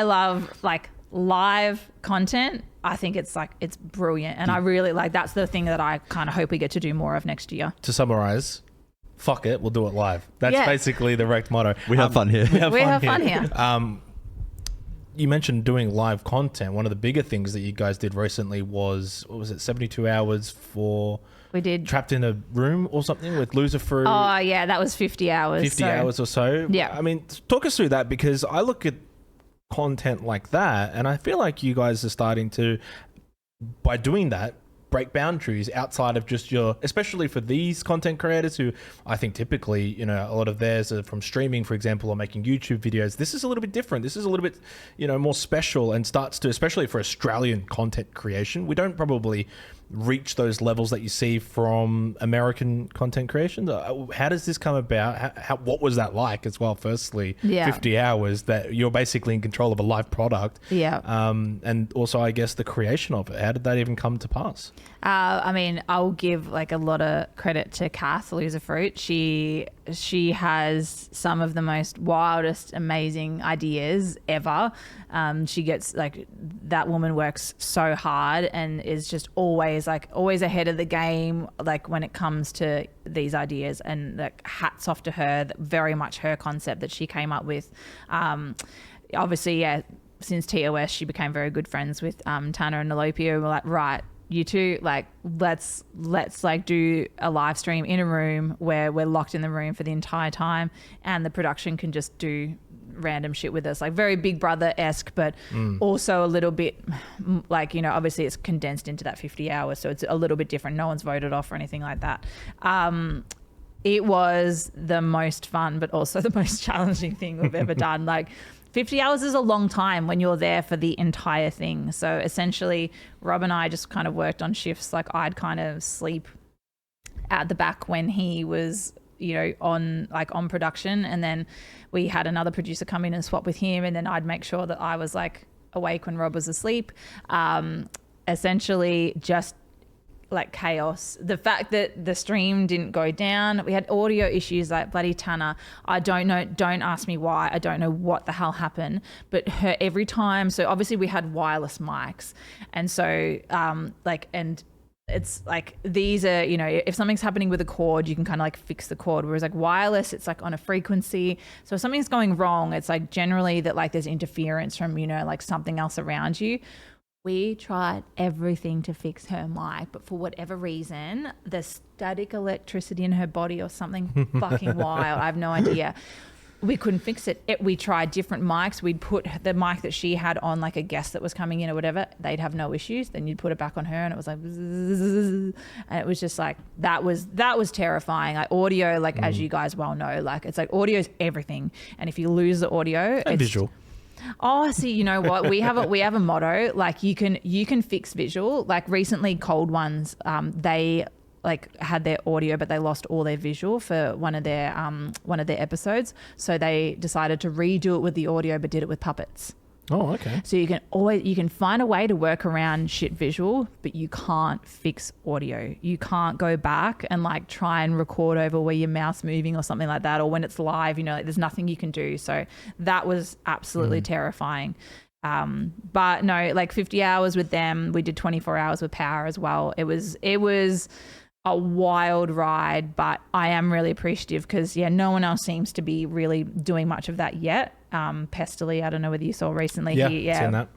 love like live content. I think it's brilliant. And I really like, that's the thing that I kind of hope we get to do more of next year. To summarize, fuck it, we'll do it live. That's basically the REKT motto. We have fun here. We have fun here. You mentioned doing live content. One of the bigger things that you guys did recently was, what was it, 72 hours for... We did. Trapped in a room or something with Loserfruit. Oh, yeah, that was 50 hours. 50 hours or so. Yeah. I mean, talk us through that, because I look at content like that and I feel like you guys are starting to, by doing that, break boundaries outside of just especially for these content creators who I think typically, a lot of theirs are from streaming, for example, or making YouTube videos. This is a little bit different. This is a little bit, more special, and starts to, especially for Australian content creation, we don't probably reach those levels that you see from American content creation. How does this come about? What was that like as well? Firstly, 50 hours that you're basically in control of a live product. Yeah. And also, I guess, the creation of it. How did that even come to pass? I mean, I'll give like a lot of credit to Kath, Loserfruit. She has some of the most wildest, amazing ideas ever. She gets like, that woman works so hard and is just always ahead of the game, like when it comes to these ideas, and like hats off to her. Very much her concept that she came up with. Obviously, since TOS, she became very good friends with Tanner and Nalopia. We're like, right, you two, like, let's like do a live stream in a room where we're locked in the room for the entire time, and the production can just do random shit with us, like very Big Brother-esque, but also a little bit like, obviously it's condensed into that 50 hours, so it's a little bit different. No one's voted off or anything like that. It was the most fun, but also the most challenging thing we've ever done. Like 50 hours is a long time when you're there for the entire thing. So essentially, Rob and I just kind of worked on shifts. Like I'd kind of sleep at the back when he was, on production, and then we had another producer come in and swap with him, and then I'd make sure that I was like awake when Rob was asleep. Essentially, just like chaos. The fact that the stream didn't go down, we had audio issues like bloody Tanner. I don't know, don't ask me why. I don't know what the hell happened, but her every time. So obviously we had wireless mics, and so and it's like, these are, if something's happening with a cord, you can kind of like fix the cord, whereas like wireless, it's like on a frequency. So if something's going wrong, it's like generally that like there's interference from, like something else around you. We tried everything to fix her mic, but for whatever reason, the static electricity in her body or something fucking wild, I have no idea. We couldn't fix it. We tried different mics. We'd put the mic that she had on like a guest that was coming in or whatever. They'd have no issues. Then you'd put it back on her and it was like, and it was just like, that was terrifying. Like audio, like as you guys well know, like it's like audio's everything. And if you lose the audio, and visual. Oh, see, you know what? We have a motto. Like you can fix visual. Like recently, Cold Ones, they like had their audio, but they lost all their visual for one of their episodes. So they decided to redo it with the audio, but did it with puppets. Oh, okay. So you can find a way to work around shit visual, but you can't fix audio. You can't go back and like try and record over where your mouth's moving or something like that, or when it's live, you know, like, there's nothing you can do. So that was absolutely terrifying. But no, like 50 hours with them. We did 24 hours with Power as well. It was a wild ride, but I am really appreciative because no one else seems to be really doing much of that yet. Pestily, I don't know whether you saw recently. Yeah, seen that.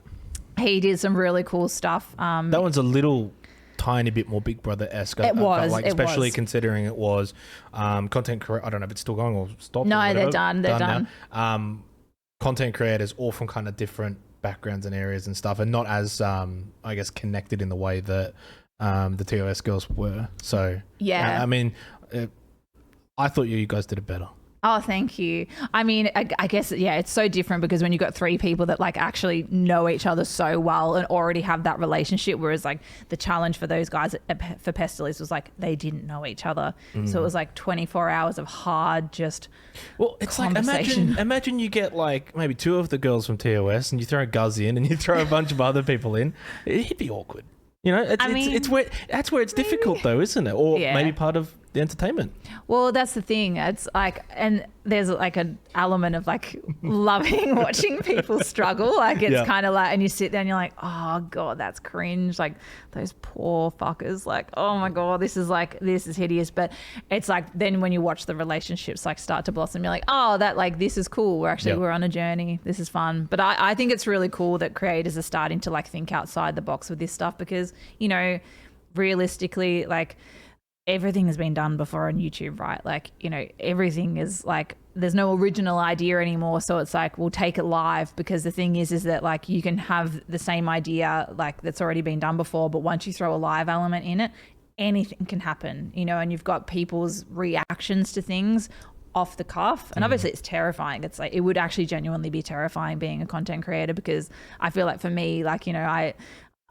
He did some really cool stuff. That one's a little tiny bit more Big Brother-esque. Especially considering it was content creator. I don't know if it's still going or stopped. No, they're done. They're done. Content creators all from kind of different backgrounds and areas and stuff, and not as I guess connected in the way that the TOS girls were. So I mean, I thought you guys did it better. Oh, thank you. I mean, I guess, it's so different because when you've got three people that like actually know each other so well and already have that relationship, whereas like the challenge for those guys for Pestilis was like they didn't know each other. So it was like 24 hours of hard it's like imagine you get like maybe two of the girls from TOS and you throw Guzz in and you throw a bunch of other people in. It'd be awkward. You know, it's where it's difficult though, isn't it? Or maybe part of the entertainment. Well, that's the thing. It's like, and there's like an element of like loving watching people struggle. Like it's kind of like, and you sit there and you're like, oh God, that's cringe. Like those poor fuckers. Like, oh my God, this is hideous. But it's like, then when you watch the relationships like start to blossom, you're like, oh, this is cool. We're on a journey. This is fun. But I think it's really cool that creators are starting to like think outside the box with this stuff because, you know, realistically, like, everything has been done before on YouTube, right? Like, you know, everything is like, there's no original idea anymore. So it's like, we'll take it live because the thing is that like you can have the same idea like that's already been done before, but once you throw a live element in it, anything can happen, you know, and you've got people's reactions to things off the cuff. And obviously it's terrifying. It's like, it would actually genuinely be terrifying being a content creator because I feel like for me, like, you know,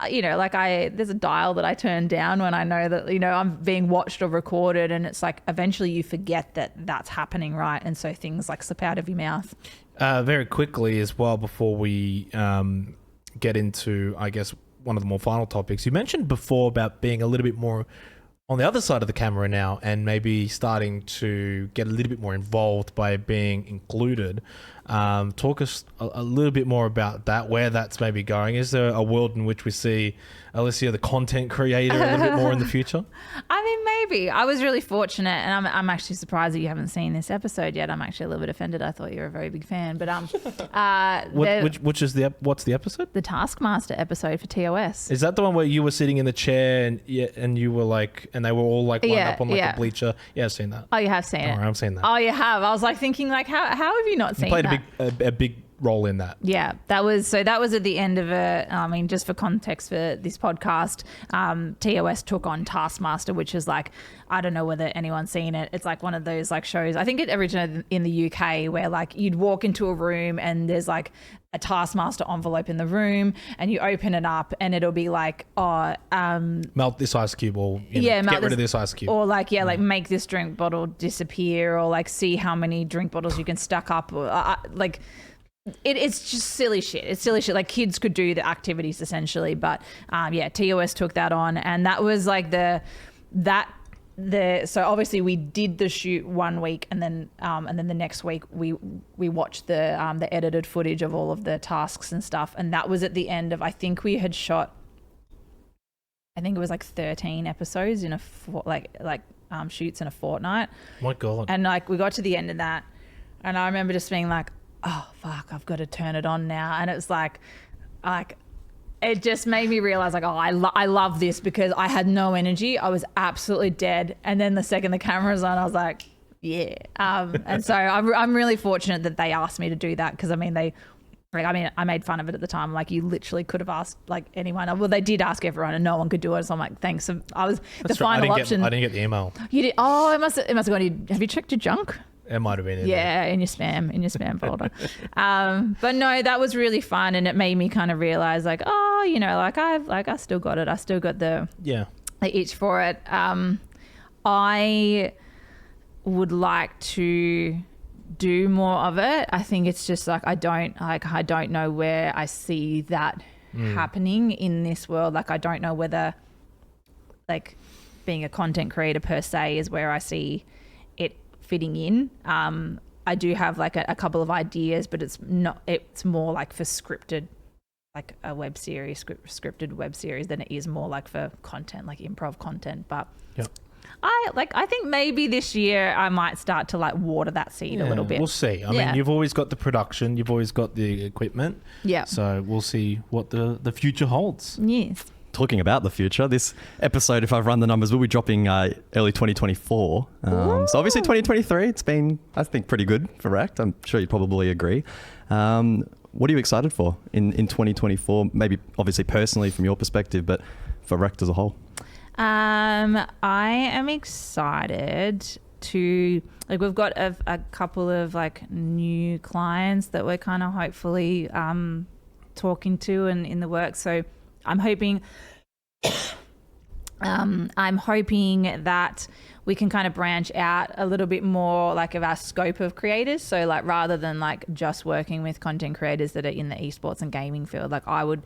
there's a dial that I turn down when I know that, you know, I'm being watched or recorded, and it's like eventually you forget that that's happening, right? And so things like slip out of your mouth. Very quickly as well, before we get into, I guess, one of the more final topics, you mentioned before about being a little bit more on the other side of the camera now and maybe starting to get a little bit more involved by being included. Talk us a little bit more about that, where that's maybe going. Is there a world in which we see Alicia, the content creator, a little bit more in the future? I mean, maybe. I was really fortunate, and I'm actually surprised that you haven't seen this episode yet. I'm actually a little bit offended. I thought you were a very big fan. But what's the episode? The Taskmaster episode for TOS. Is that the one where you were sitting in the chair and you were like, and they were all like lined up on like a bleacher? Yeah, I've seen that. Oh, you have seen it? I've seen that. Oh, you have? I was like thinking like, how have you not seen that? A big role in that. Yeah, that was at the end of it. I mean, just for context for this podcast, TOS took on Taskmaster, which is like, I don't know whether anyone's seen it. It's like one of those like shows. I think it originated in the UK where like you'd walk into a room and there's like a Taskmaster envelope in the room and you open it up and it'll be like, melt this ice cube or get rid of this ice cube. Or like, like make this drink bottle disappear, or like see how many drink bottles you can stack up. Or, it's just silly shit. It's silly shit. Like kids could do the activities essentially, but TOS took that on, and that was like so obviously we did the shoot 1 week, and then the next week we watched the edited footage of all of the tasks and stuff, and that was at the end of, I think we had shot, I think it was like 13 episodes in shoots in a fortnight. My God. And like we got to the end of that, and I remember just being like, oh fuck, I've got to turn it on now. And it was like it just made me realize like, oh, I love this because I had no energy. I was absolutely dead. And then the second the camera was on, I was like, yeah. And so I'm really fortunate that they asked me to do that because I made fun of it at the time. Like you literally could have asked like anyone. Well, they did ask everyone and no one could do it. So I'm like, thanks. I was the final option. I didn't get the email. You did? Oh, it must have gone. Have you checked your junk? It might have been in there. In your spam folder. But no, that was really fun, and it made me kind of realize, like, oh, you know, like I still got it. I still got the itch for it. I would like to do more of it. I think it's just like I don't know where I see that happening in this world. Like I don't know whether like being a content creator per se is where I see it fitting in. I do have like a couple of ideas, but it's more like for scripted, like a web series, scripted web series than it is more like for content, like improv content. But I think maybe this year I might start to like water that seed a little bit. We'll see. I mean, you've always got the production, you've always got the equipment. Yeah. So we'll see what the future holds. Yes. Talking about the future, this episode, if I've run the numbers, will be dropping early 2024. So obviously 2023, it's been, I think, pretty good for REKT. I'm sure you'd probably agree. What are you excited for in 2024? Maybe obviously personally from your perspective, but for REKT as a whole? I am excited to, like, we've got a couple of like new clients that we're kind of hopefully talking to and in the works. So I'm hoping that we can kind of branch out a little bit more like of our scope of creators. So like rather than like just working with content creators that are in the esports and gaming field, like I would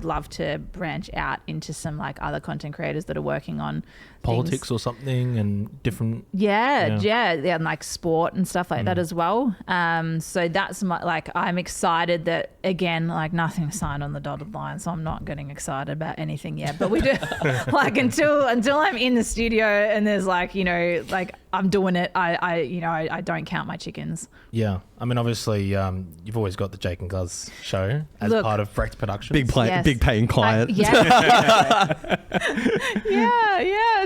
love to branch out into some like other content creators that are working on politics or something and different. And like sport and stuff like that as well. So that's I'm excited that, again, like nothing's signed on the dotted line, so I'm not getting excited about anything yet. But we do like until I'm in the studio and there's like, you know, like I'm doing it. I don't count my chickens. Yeah. I mean, obviously, you've always got the Jake and Guzz show as part of REKT Productions. Big paying client. Yeah,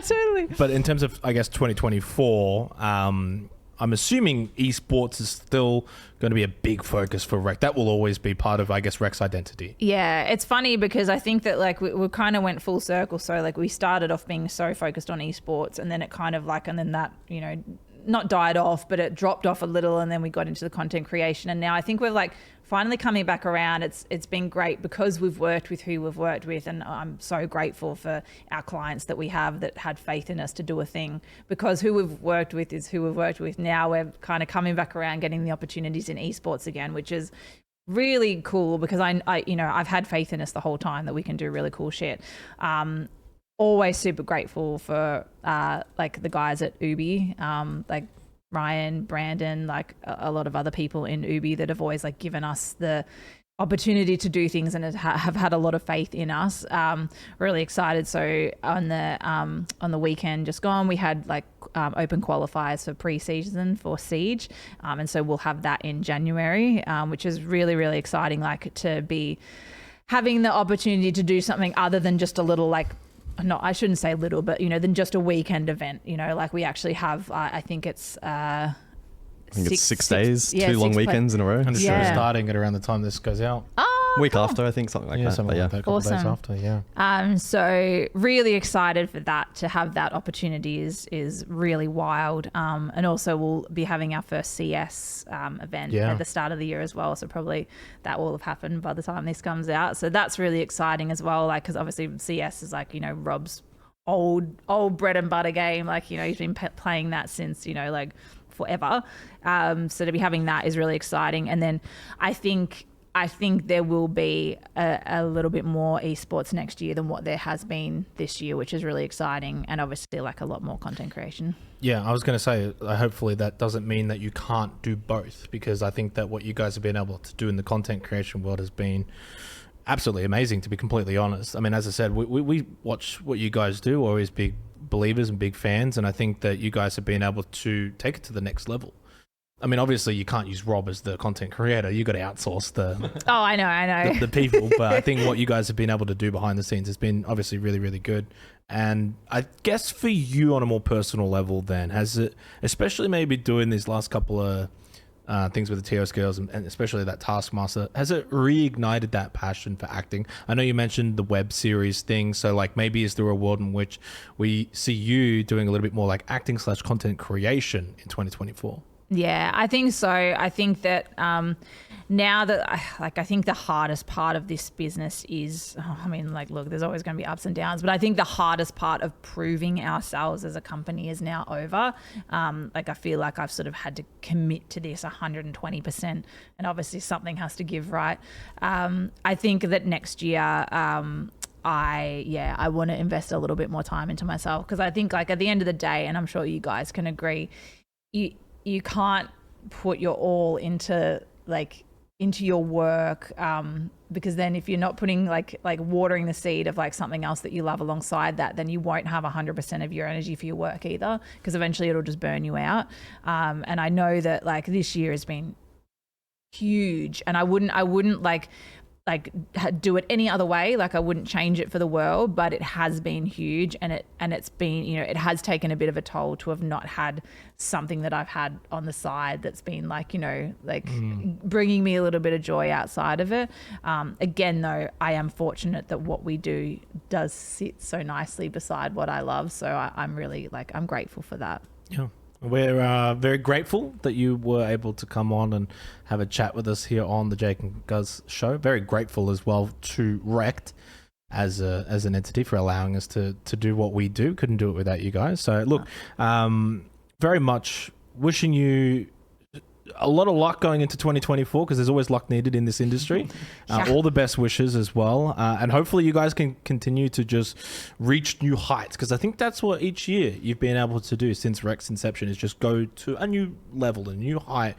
totally. But in terms of, I guess, 2024, I'm assuming esports is still going to be a big focus for REKT. That will always be part of, I guess, REKT's identity. Yeah, it's funny because I think that like we kind of went full circle. So like we started off being so focused on esports, and then it kind of like, and then that, you know, not died off, but it dropped off a little, and then we got into the content creation, and now I think we're like finally coming back around. It's been great because we've worked with who we've worked with, and I'm so grateful for our clients that we have that had faith in us to do a thing, because who we've worked with is who we've worked with. Now we're kind of coming back around, getting the opportunities in esports again, which is really cool because I you know, I've had faith in us the whole time that we can do really cool shit. Always super grateful for like the guys at Ubi, like Ryan, Brandon, like a lot of other people in Ubi that have always like given us the opportunity to do things and have had a lot of faith in us. Really excited. So on the weekend just gone, we had like open qualifiers for pre-season for Siege, and so we'll have that in January, which is really, really exciting. Like to be having the opportunity to do something other than just a little like. No, I shouldn't say little, but, you know, than just a weekend event, you know, like we actually have, I think it's 6 days, 2 long weekends in a row. And the show starting at around the time this goes out. Week after, I think, something like that. Something like that, a couple days after, so really excited for that, to have that opportunity is really wild. And also we'll be having our first CS event at the start of the year as well. So probably that will have happened by the time this comes out. So that's really exciting as well, like, because obviously CS is like, you know, Rob's old bread and butter game. Like, you know, he's been playing that since, you know, like forever. So to be having that is really exciting. And then I think there will be a little bit more esports next year than what there has been this year, which is really exciting, and obviously like a lot more content creation. Yeah, I was going to say, hopefully that doesn't mean that you can't do both, because I think that what you guys have been able to do in the content creation world has been absolutely amazing, to be completely honest. I mean, as I said, we watch what you guys do, always big believers and big fans, and I think that you guys have been able to take it to the next level. I mean, obviously you can't use Rob as the content creator. You got to outsource Oh, I know. the people. But I think what you guys have been able to do behind the scenes has been obviously really, really good. And I guess for you on a more personal level, then has it, especially maybe doing these last couple of things with the TOS girls and especially that Taskmaster, has it reignited that passion for acting? I know you mentioned the web series thing, so like maybe is there a world in which we see you doing a little bit more like acting / content creation in 2024? Yeah, I think so. I think that now that I think the hardest part of this business is, look, there's always going to be ups and downs, but I think the hardest part of proving ourselves as a company is now over. I feel like I've sort of had to commit to this 120%, and obviously something has to give, right? I think that next year, I want to invest a little bit more time into myself, because I think like at the end of the day, and I'm sure you guys can agree, you can't put your all into your work, because then if you're not putting like watering the seed of like something else that you love alongside that, then you won't have 100% of your energy for your work either, because eventually it'll just burn you out. And I know that like this year has been huge, and I wouldn't like do it any other way. Like I wouldn't change it for the world, but it has been huge, and it's been, it has taken a bit of a toll to have not had something that I've had on the side that's been bringing me a little bit of joy outside of it. Again though, I am fortunate that what we do does sit so nicely beside what I love, so I'm really I'm grateful for that. Yeah. We're very grateful that you were able to come on and have a chat with us here on the Jake and Guzz show. Very grateful as well to REKT as an entity for allowing us to do what we do. Couldn't do it without you guys. So look, very much wishing you a lot of luck going into 2024, because there's always luck needed in this industry. All the best wishes as well, and hopefully you guys can continue to just reach new heights, because I think that's what each year you've been able to do since REKT's inception, is just go to a new level, a new height,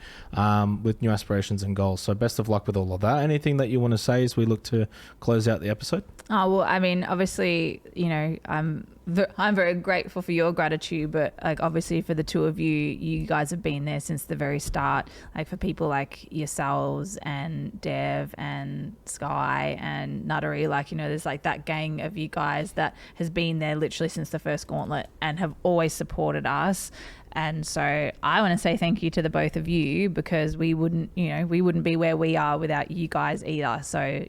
with new aspirations and goals. So best of luck with all of that. Anything that you want to say as we look to close out the episode? Oh, well, I mean, obviously, I'm very grateful for your gratitude, but like obviously for the two of you guys have been there since the very start. Like for people like yourselves and Dev and Sky and Nuttery, there's like that gang of you guys that has been there literally since the first gauntlet and have always supported us. And so I want to say thank you to the both of you, because we wouldn't be where we are without you guys either. So,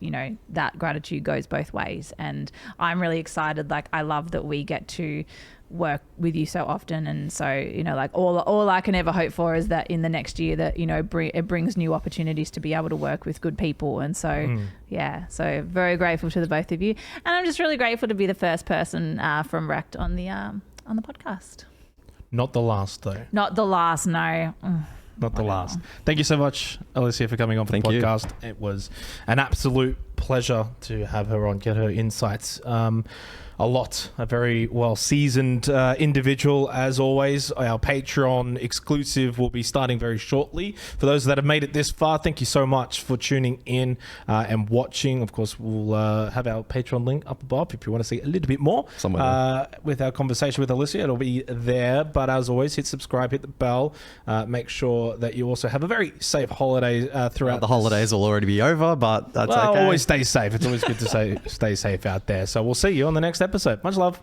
that gratitude goes both ways. And I'm really excited. Like, I love that we get to work with you so often. And so, all I can ever hope for is that in the next year that, it brings new opportunities to be able to work with good people. And so, so very grateful to the both of you. And I'm just really grateful to be the first person from REKT on the podcast. Not the last, though. Not the last, no. Not the last. Thank you so much, Alicia, for coming on for the podcast. It was an absolute pleasure to have her on, get her insights. A very well-seasoned individual, as always. Our Patreon exclusive will be starting very shortly. For those that have made it this far, thank you so much for tuning in and watching. Of course, we'll have our Patreon link up above if you want to see a little bit more with our conversation with Alicia. It'll be there. But as always, hit subscribe, hit the bell. Make sure that you also have a very safe holiday throughout. The holidays will already be over, but that's okay. Always stay safe. It's always good to stay safe out there. So we'll see you on the next episode. Much love.